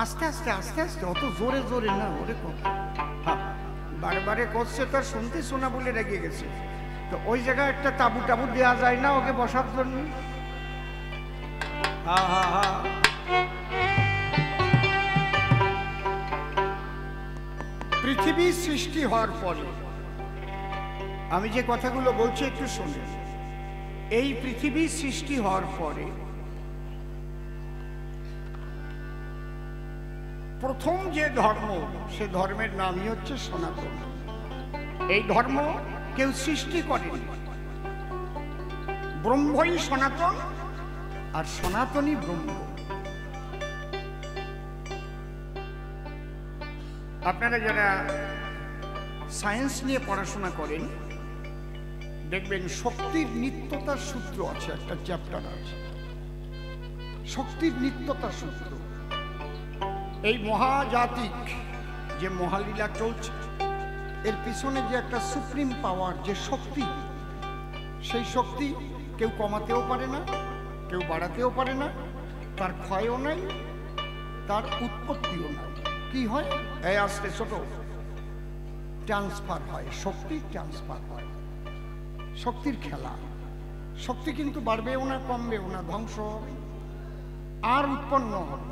আস্তে আস্তে আস্তে আস্তে, অত জোরে জোরে না। ওরে হ্যাঁ, বারে করছে, তার শুনতে শোনা বলে রেগে গেছে। তো ওই জায়গায় একটা তাবু টাবু দেওয়া যায় না ওকে বসার জন্য? হ্যাঁ হ্যাঁ হ্যাঁ। পৃথিবী সৃষ্টি হওয়ার পরে আমি যে কথাগুলো বলছি একটু শুনে। এই পৃথিবী সৃষ্টি হওয়ার পরে প্রথম যে ধর্ম, সে ধর্মের নামই হচ্ছে সনাতন। এই ধর্ম কেউ সৃষ্টি করেনি, ব্রহ্মই সনাতন আর সনাতনই ব্রহ্ম। আপনারা যারা সায়েন্স নিয়ে পড়াশোনা করেন দেখবেন শক্তির নিত্যতার সূত্র আছে, একটা চ্যাপ্টার আছে শক্তির নিত্যতার সূত্র। এই মহাজাতিক যে মহালীলা চলছে এর পিছনে যে একটা সুপ্রিম পাওয়ার, যে শক্তি, সেই শক্তি কেউ কমাতেও পারে না, কেউ বাড়াতেও পারে না, তার ক্ষয়ও নাই, তার উৎপত্তিও নাই। কি হয়? এই আসতে ছোট ট্রান্সফার হয়, শক্তি ট্রান্সফার হয়, শক্তির খেলা। শক্তি কিন্তু বাড়বেও না, কমবেও না, ধ্বংস হবে আর উৎপন্ন হবে।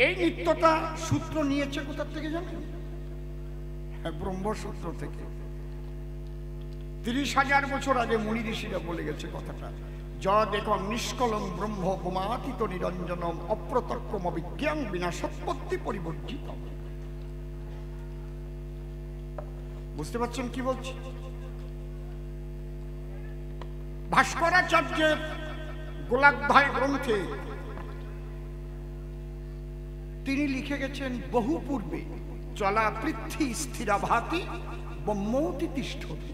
এই নিত্যতা সূত্র নিয়েছে কোথা থেকে জানেন? ব্রহ্মসূত্র থেকে। 30,000 বছর আগে মুনি ঋষিরা বলে গেছে কথাটা। যদেকং নিষ্কলং ব্রহ্ম গোমাতীত নিরঞ্জনম অপ্রত্যক্ষম অবিজ্ঞান বিনাশোৎপত্তি পরিবর্জিতম। বুঝতে পারছেন কি বলছি? ভাস্করাচার্যের গোলাধ্যায় গ্রন্থে তিনি লিখে গেছেন বহু পূর্বে, চলা পৃথ্বী স্থিরাভাতি ব্রহ্মৌতি তিষ্ঠতি।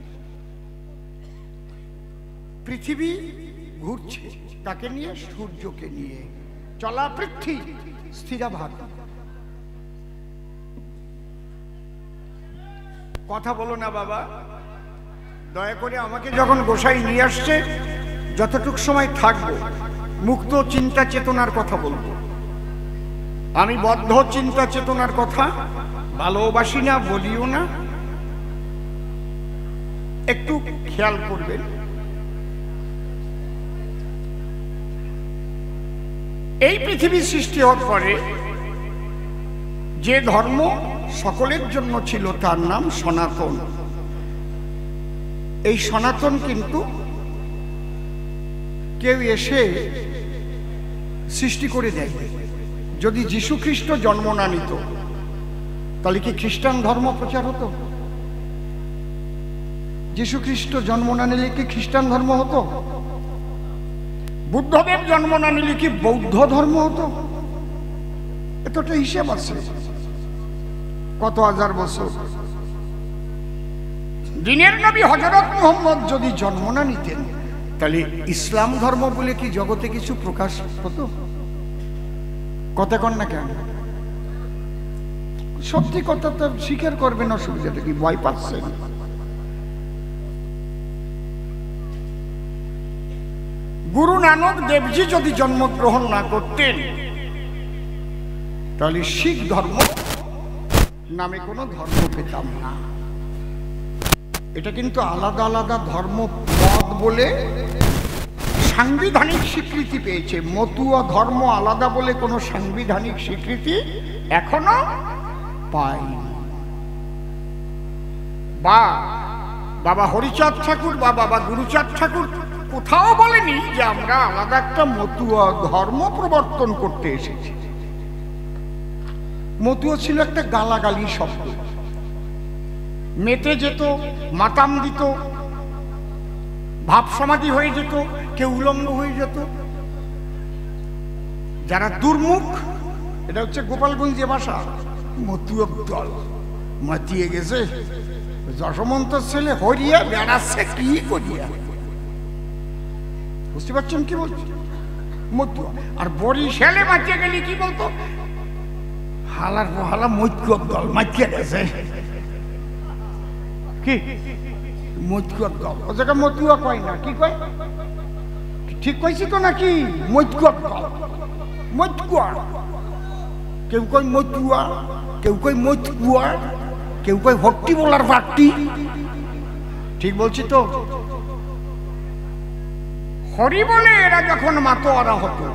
পৃথিবী ঘুরছে, তাকে নিয়ে? সূর্যকে নিয়ে। চলা পৃথ্বী স্থিরাভাতি। কথা বলো না বাবা, দয়া করে আমাকে যখন গোসাই নিয়ে আসছে যতটুক সময় থাকবো মুক্ত চিন্তা চেতনার কথা বলবো। আমি বদ্ধ চিন্তা চেতনার কথা ভালোবাসি না, বলিও না, একটু খেয়াল করবেন। এই পৃথিবী সৃষ্টি হওয়ার পরে যে ধর্ম সকলের জন্য ছিল তার নাম সনাতন। এই সনাতন কিন্তু কেউ এসে সৃষ্টি করে দেয়। যদি যীশু খ্রিস্ট জন্ম না নিত তাহলে কি খ্রিস্টান ধর্ম প্রচার হতো? যীশু খ্রিস্ট জন্ম না নিলে কি খ্রিস্টান ধর্ম হতো? বুদ্ধদেব জন্ম না নিলে কি বৌদ্ধ ধর্ম হতো? এতটা হিসেব আছে। কত হাজার বছর দিনের নবী হযরত মুহাম্মদ যদি জন্ম না নিতেন তাহলে ইসলাম ধর্ম বলে কি জগতে কিছু প্রকাশ হতো? কথা কন না কেন? সত্যি কথা তো স্বীকার করবেন, অসুবিধাটা কি? ভয় পাচ্ছেন? গুরু নানক দেবজি যদি জন্মগ্রহণ না করতেন তাহলে শিখ ধর্ম নামে কোনো ধর্ম পেতাম না। এটা কিন্তু আলাদা আলাদা ধর্ম পদ বলে সাংবিধানিক স্বীকৃতি পেয়েছে। মতুয়া ধর্ম আলাদা বলে কোনো সাংবিধানিক স্বীকৃতি এখনো পায়নি। বা বাবা হরিচাঁদ ঠাকুর বা বাবা গুরুচাঁদ ঠাকুর কোথাও বলেনি যে আমরা আলাদা একটা মতুয়া ধর্ম প্রবর্তন করতে এসেছি। মতুয়া ছিল একটা গালাগালি শব্দ। মেতে যেত, মাতাম দিত, ভাব সমাধি হয়ে যেত, কেউ উলঙ্গ হয়ে যেত। যারা দুর্মুখ, এটা হচ্ছে গোপালগঞ্জে ভাষা, মতুয়া দল মাতিয়ে গেছে, যশমন্ত ছেলে হরিয়া বেড়াচ্ছে কি করিয়া। বুঝতে পারছেন কি বলছি? মতুয়া। আর বরিশালে মাতিয়ে গেলে কি বলতো? হালার হালা মতুয়া দল মাতিয়ে গেছে। কি মতুয়া দল? ও জায়গায় মতুয়া কয় না, কি কয়? ঠিক কইছি তো নাকি? মতুয়া দল, মতুয়া। কেউ কয় মতুয়া, কেউ কয় মতুয়া, কেউ কয় ভক্তি বলার পার্টি। ঠিক বলছি তো? হরি বলে এরা যখন মাতোয়ারা হতো,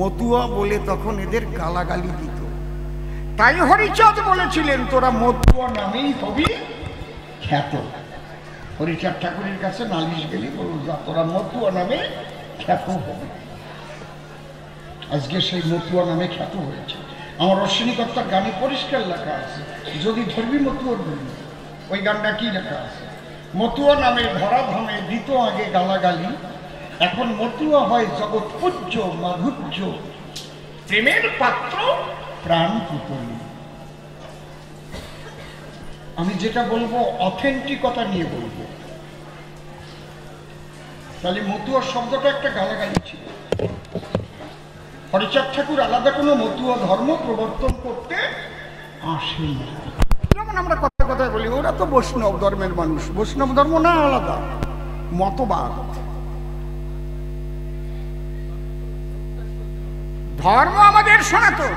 মতুয়া বলে তখন এদের গালাগালি দিত। তাই হরিচাঁদ বলেছিলেন তোরা মতুয়া নামেই হবি খ্যাত। হরিচাঁদ ঠাকুরের কাছে নালিশ গেলি বলল যা তোরা মতুয়া নামে খ্যাত হবে। আজকে সেই মতুয়া নামে খ্যাত হয়েছে। আমার অশ্বিনীকর্তার গানে পরিষ্কার লেখা আছে, যদি ধরবি মতুয়ার বলি। ওই গানটা কি লেখা আছে? মতুয়া নামে ধরা ধামে দিত আগে গালাগালি, এখন মতুয়া হয় জগৎ পূজ্য মাধুর্য, প্রেমের পাত্র প্রাণ পুতলি। আমি যেটা বলবো অথেন্টিকতা নিয়ে বলবো। তাহলে মতুয়া শব্দটা একটা গালাগালি ছিল। হরিচাঁদ ঠাকুর আলাদা কোনো মতুয়া ধর্ম প্রবর্তন করতে আসেন। যেমন আমরা কথা কথায় বলি ওরা তো বৈষ্ণব ধর্মের মানুষ, বৈষ্ণব ধর্ম না আলাদা। মতবাদ। ধর্ম আমাদের সনাতন।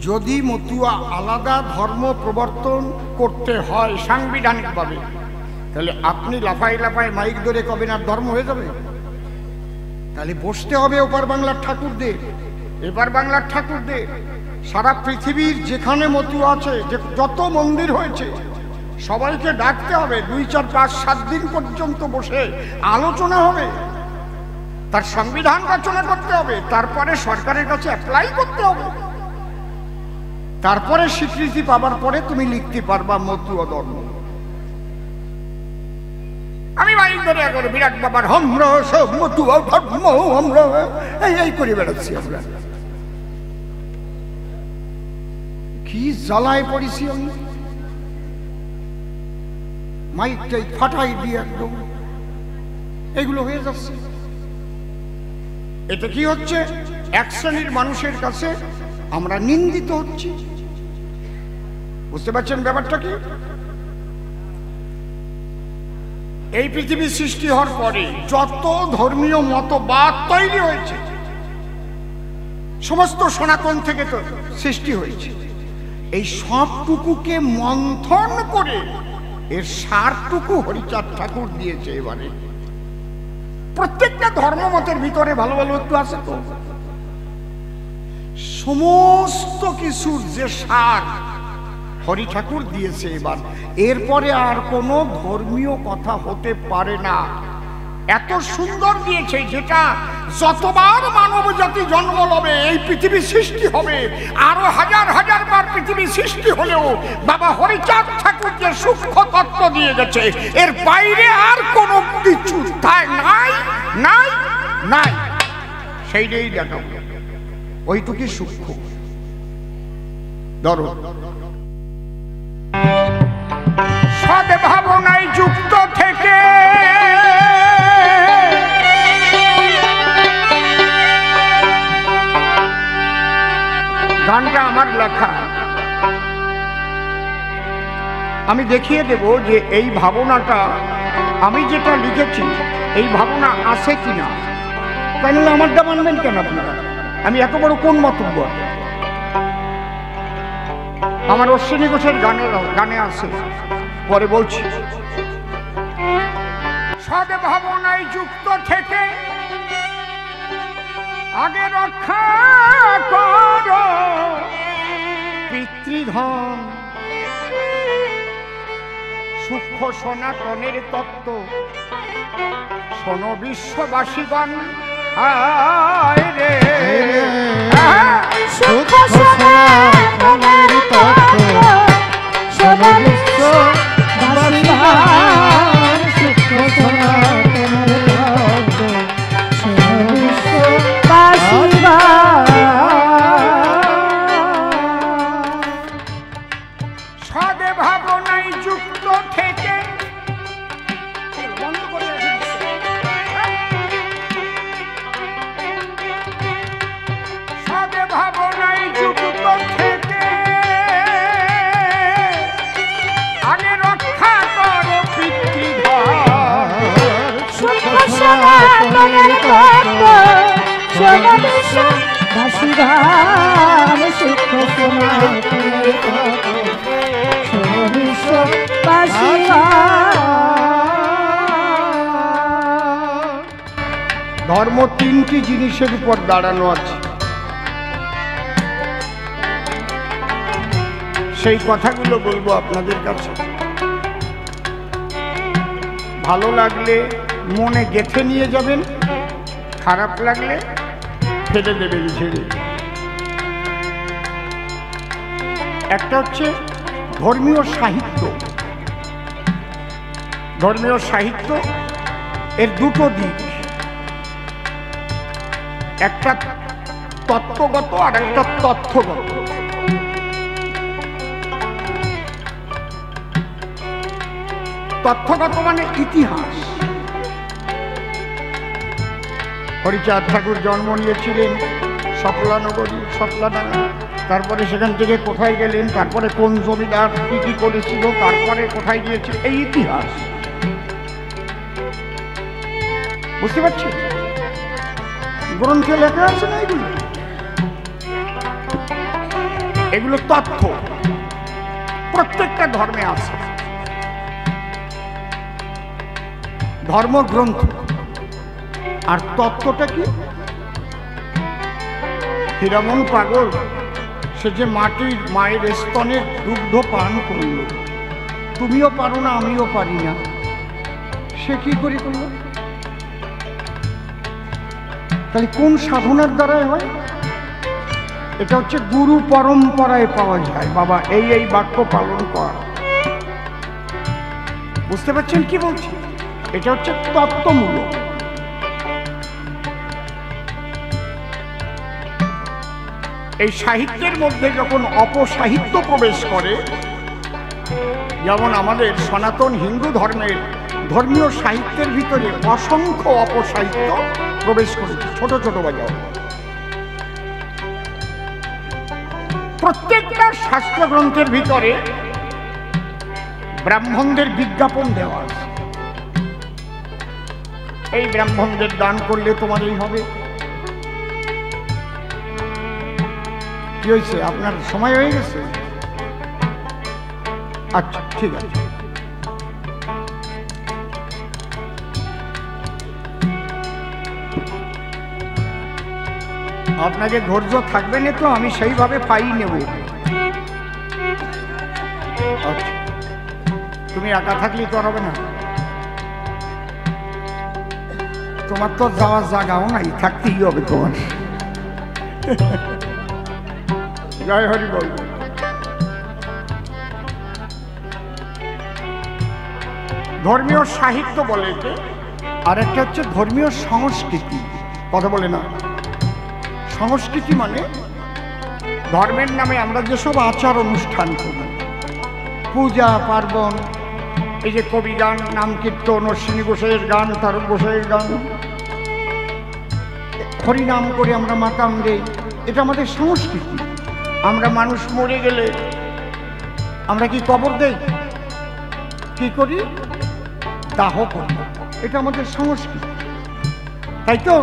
যদি মতুয়া আলাদা ধর্ম প্রবর্তন করতে হয় সাংবিধানিকভাবে, তাহলে আপনি লাফাই লাফাই মাইক ধরে কবেন আর ধর্ম হয়ে যাবে? তাহলে বসতে হবে ওপার বাংলার ঠাকুরদের, এপার বাংলার ঠাকুরদের, সারা পৃথিবীর যেখানে মতুয়া আছে, যে যত মন্দির হয়েছে সবাইকে ডাকতে হবে, 2, 4, 5, 7 দিন পর্যন্ত বসে আলোচনা হবে, তার সংবিধান রচনা করতে হবে, তারপরে সরকারের কাছে অ্যাপ্লাই করতে হবে, তারপরে স্বীকৃতি পাবার পরে তুমি লিখতে পারবা মতুয়া ধর্ম। আমি মাইক ধরে এখন বিরাট বাবার আমরা সব মতুয়া ধর্ম আমরা এই করে বেড়াচ্ছি। আমরা কি জ্বালায় পড়েছি আমি, মাইকটাই ফাটাই দিয়ে একদম এগুলো হয়ে যাচ্ছে। এটা কি হচ্ছে? এক শ্রেণীর মানুষের কাছে আমরা নিন্দিত হচ্ছি। বুঝতে পারছেন ব্যাপারটা কি? এই পৃথিবী সৃষ্টি হওয়ার পরে যত ধর্মীয় মতবাদ তৈরি হয়েছে সমস্ত সনাতন থেকে তো সৃষ্টি হয়েছে, এই সবটুকুকে মন্থন করে এর সারটুকু হরিচাঁদ ঠাকুর দিয়েছে। এবারে প্রত্যেকটা ধর্মমতের ভিতরে ভালো ভালো একটু আছে তো, সমস্ত কিছুর যে সার হরি ঠাকুর দিয়েছে এবার। এরপরে আর কোনো ধর্মীয় কথা হতে পারে না, এত সুন্দর দিয়েছে যেটা যতবার মানব জাতি জন্ম লবে এই পৃথিবী সৃষ্টি হবে, আরো হাজার হাজার বার পৃথিবী সৃষ্টি হলেও বাবা হরিচাঁদ ঠাকুর যে সূক্ষ্ম তত্ত্ব দিয়ে গেছে এর বাইরে আর কোনো কিছু তাই নাই নাই নাই, সেইটাই দেখাবো, ওইটুকি সূক্ষ্ম। ধরো সদ্ভাবনায় যুক্ত থেকে গানটা আমার লেখা, আমি দেখিয়ে দেব যে এই ভাবনাটা আমি যেটা লিখেছি এই ভাবনা আছে কিনা। তাহলে আমারটা মানবেন কেন আপনারা? আমি এত বড় কোন মন্তব্য? আমার অশ্বিনী ঘোষের গানে আছে, পরে বলছি। সদ্ভাবনায় যুক্ত থেকে আগে রক্ষা করো পিতৃধন, সূক্ষ্ম সনাতনের তত্ত্ব শোনো বিশ্ববাসীগণ। আয় রে সূক্ষ্ম সনাতনের তত্ত্ব শোনো বিশ্ববাসীগণ, সূক্ষ্ম সনাতনের তত্ত্ব শোনো বিশ্ববাসীগণ। সদ্ভাবনায় যুক্ত থেকে সদ্ভাবনায় যুক্ত থেকে আগে রক্ষা করো পিতৃধন, সূক্ষ্ম সনাতনের তত্ত্ব শোনো বিশ্ববাসীগণ, সূক্ষ্ম সনাতনের তত্ত্ব শোনো বিশ্ববাসীগণ। ধর্ম তিনটি জিনিসের উপর দাঁড়ানো আছে, সেই কথাগুলো বলবো আপনাদের কাছে। ভালো লাগলে মনে গেঁথে নিয়ে যাবেন, খারাপ লাগলে ফেলে দেবেন ঝেড়ে। একটা হচ্ছে ধর্মীয় সাহিত্য। ধর্মীয় সাহিত্য এর দুটো দিক, একটা তত্ত্বগত আর একটা তথ্যগত। তথ্যগত মানে ইতিহাস। হরিচাঁদ ঠাকুর জন্ম নিয়েছিলেন সপলানগরী, সপলাডাঙ্গা, তারপরে সেখান থেকে কোথায় গেলেন, তারপরে কোন জমিদার কি কি করেছিল, তারপরে কোথায় গিয়েছে, এই ইতিহাস। বুঝতে পারছি? গ্রন্থে লেখা আছে না এগুলো? এগুলো তথ্য প্রত্যেকটা ধর্মে আছে, ধর্মগ্রন্থ। আর তত্ত্বটা কি? হীরামন পাগল, সে যে মাটির মায়ের স্তনের দুগ্ধ পান করল, তুমিও পারো না, আমিও পারি না, সে কি করে করল? তাহলে কোন সাধনার দ্বারাই হয়? এটা হচ্ছে গুরু পরম্পরায় পাওয়া যায়। বাবা এই এই বাক্য পালন কর। বুঝতে পারছেন কি বলছি? এটা হচ্ছে তত্ত্বমূলক। এই সাহিত্যের মধ্যে যখন অপসাহিত্য প্রবেশ করে, যেমন আমাদের সনাতন হিন্দু ধর্মের ধর্মীয় সাহিত্যের ভিতরে অসংখ্য অপসাহিত্য প্রবেশ করেছে, ছোট ছোট বাজাও। প্রত্যেকটা শাস্ত্রগ্রন্থের ভিতরে ব্রাহ্মণদের বিজ্ঞাপন দেওয়া আছে, এই ব্রাহ্মণদের দান করলে তোমার এই হবে। কি হয়েছে? আপনার সময় হয়ে গেছে? আচ্ছা ঠিক আছে। আপনাকে ধৈর্য থাকবে না তো আমি সেইভাবে পাই নেব। আচ্ছা, তুমি একা থাকলেই তো হবে না, তোমার তো যাওয়ার জায়গাও নাই, থাকতেই হবে তোমার। জয় হরি বল। ধর্মীয় সাহিত্য বলে, আর একটা হচ্ছে ধর্মীয় সংস্কৃতি। কথা বলে না? সংস্কৃতি মানে ধর্মের নামে আমরা যেসব আচার অনুষ্ঠান করি, পূজা পার্বণ, এই যে কবি গান, নাম কীর্তন, অশ্বিনী গোসাইয়ের গান, তারক গোসাইয়ের গান, হরিনাম করে আমরা মাতাম দেই, এটা আমাদের সংস্কৃতি। আমরা মানুষ মরে গেলে আমরা কি কবর দেই? কি করি? দাহ করি, এটা আমাদের সংস্কৃতি, তাই তো?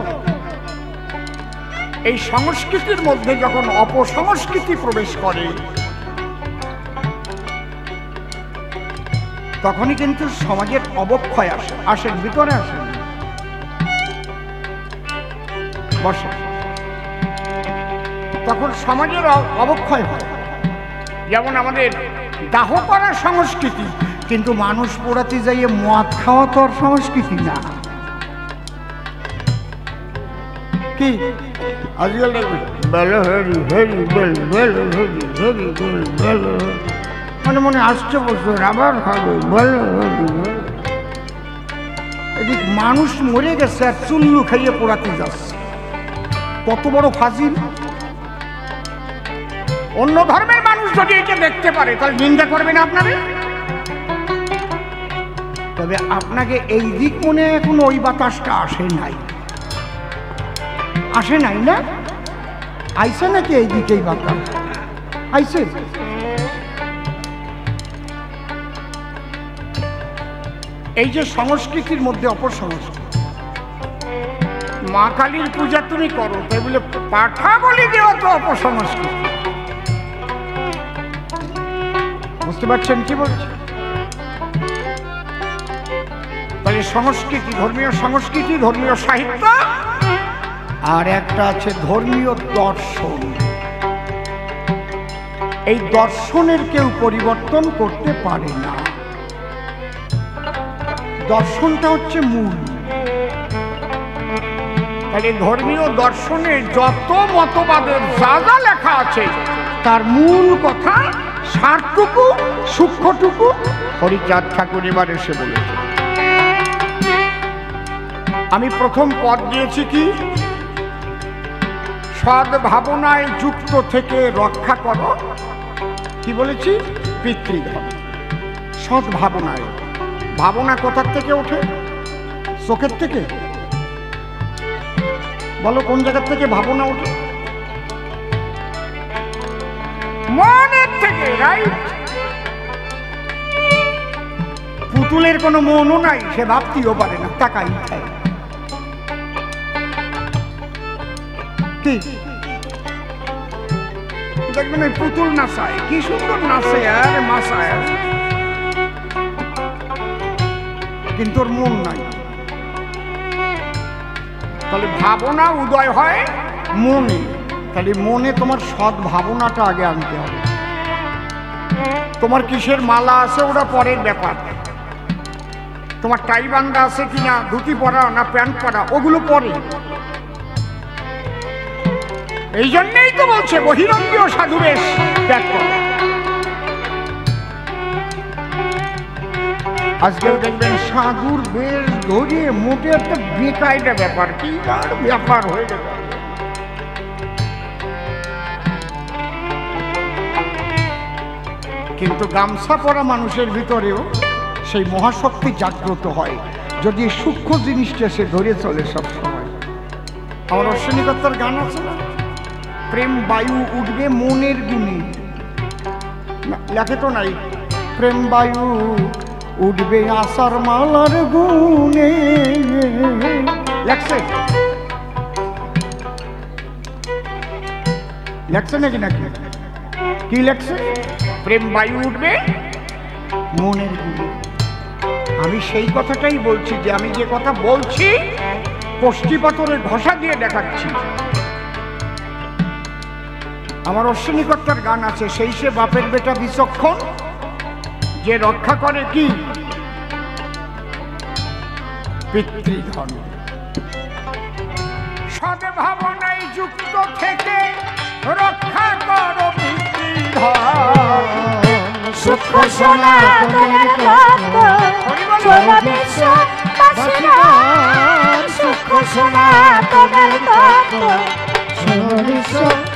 এই সংস্কৃতির মধ্যে যখন অপসংস্কৃতি প্রবেশ করে, তখনই কিন্তু সমাজের অবক্ষয় আসে। আসেন ভিতরে, আসেন, বসে। তখন সমাজের অবক্ষয় হয়। যেমন আমাদের দাহ করার সংস্কৃতি, কিন্তু মানুষ পোড়াতে যাইয়ে মদ খাওয়া তো আর সংস্কৃতি না। কি আজকাল মনে মনে আসছে বছর আবার খাবে, এদিক মানুষ মরে গেছে আর চুল্লু খাইয়ে পোড়াতে যাচ্ছে, কত বড় ফাজিল! অন্য ধর্মের মানুষ যদি এটা দেখতে পারে তাহলে নিন্দা করবে না আপনারে? তবে আপনাকে এই দিক মনে এখন ওই বাতাসটা আসে নাই, আসে নাই না? আইসে নাকি এই দিকেই বাতাস আইসে? এই যে সংস্কৃতির মধ্যে অপসংস্কৃতি, মা কালীর পূজা তুমি করো, তাই বলে পাঠা বলি দেওয়া তো অপসংস্কৃতি। বুঝতে পারছেন কি বলছি? তাহলে সংস্কৃতি, ধর্মীয় সংস্কৃতি, ধর্মীয় সাহিত্য, আর একটা আছে ধর্মীয় দর্শন। এই দর্শনের কেউ পরিবর্তন করতে পারে না। দর্শনটা হচ্ছে মূল। তাহলে ধর্মীয় দর্শনে যত মতবাদের যা যা লেখা আছে, তার মূল কথা, সারটুকু, সূক্ষ্মটুকু হরিচাঁদ ঠাকুর এবার এসে বলেছে। আমি প্রথম পদ দিয়েছি কি? সদ্ভাবনায় যুক্ত থেকে রক্ষা করো। কি বলেছি? পিতৃধন। সদ্ভাবনায়, ভাবনা কোথার থেকে ওঠে? চোখের থেকে? বলো কোন জায়গার থেকে ভাবনা ওঠে? মনের থেকে, রাইট? পুতুলের কোনো মনও নাই, সে ভাবতেও পারে না, টাকাই খায়। কি দেখবেন ওই পুতুল নাচায়, কি সুন্দর নাচে আর মাসায়, কিন্তু ওর মন নাই। তাহলে ভাবনা উদয় হয় মনে, তাহলে মনে তোমার সৎ ভাবনাটা আগে আনতে হবে। তোমার কিসের মালা আছে ওটা পরের ব্যাপার, তোমার টাই বান্ধা আছে কিনা, ধুতি পরা না প্যান্ট পরা, ওগুলো পরে। এই জন্যই তো বলছে বহিরঙ্গীয় সাধু বেশ ত্যাগ করো। আজকাল দেখবেন সাধুর বেশ ধরে মোটে একটা বেকায়দা ব্যাপার, কি আর ব্যাপার হয়ে গেল। কিন্তু গামছা পরা মানুষের ভিতরেও সেই মহাশক্তি জাগ্রত হয় যদি সূক্ষ্ম জিনিসটা সে ধরে চলে সবসময়। আমার অশ্বিনীকর্তার গান আছে না, প্রেম বায়ু উঠবে মনের গুণে, লেখে তো নাই, প্রেম বায়ু উঠবে আশার মালার গুণে, লেখছে লেখছে নাকি নাকি কি লেখছে? প্রেম বায়ু উঠবে মনের গুণে। আমি সেই কথাটাই বলছি, যে আমি যে কথা বলছি কষ্টি পাথরের ঘষা দিয়ে দেখাচ্ছি। আমার অশ্বিনীকর্তার গান আছে, সেই সে বাপের বেটা বিচক্ষণ, যে রক্ষা করে কি পিতৃধন। সদ্ভাবনায় যুক্ত থেকে রক্ষা করো পিতৃধন। সূক্ষ্ম সনাতনের তত্ত্ব সোনা বিশ্ববাসীগণ, সূক্ষ্ম সনাতনের তত্ত্ব সোনা বিশ্ববাসীগণ।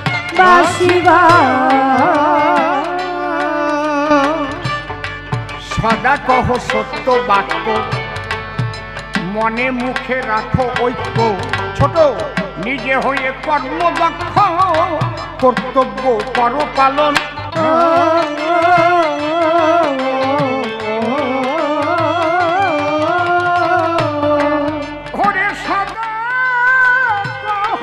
সদা কহ সত্য বাক্য, মনে মুখে রাখো ঐক্য। ছোট নিজে হয়ে কর্মদক্ষ, কর্তব্য করো পালন। ঘরে সদা কহ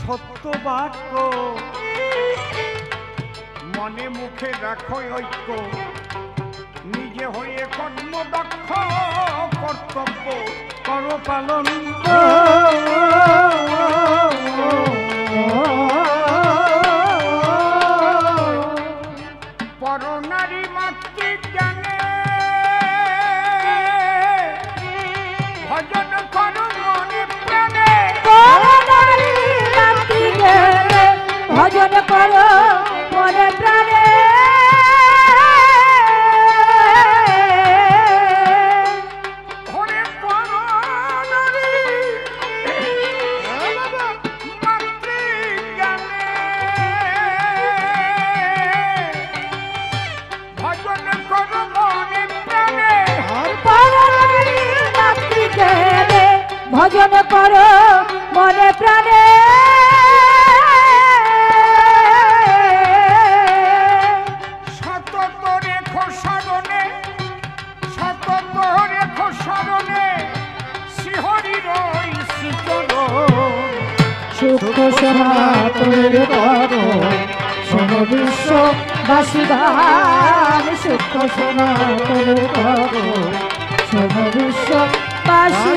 সত্য বাক্য, মনে মুখে রাখো ঐক্য, নিজে হয়ে কর্মদক্ষ, কর্তব্য করো পালন। পরনারী মাতৃজ্ঞানে ভজন করো মনে প্রাণে। পরনারী মাতৃজ্ঞানে ভজন করো মনে প্রাণে। ভজন করো মনে প্রাণে। সতত রেখো স্মরণে, সতত রেখো স্মরণে, শ্রীহরির শ্রীচরণ। সূক্ষ্ম সনাতনের তত্ত্ব সোনা বিশ্ববাসীগণ, সূক্ষ্ম সনাতনের তত্ত্ব সোনা বিশ্ববাসীগণ।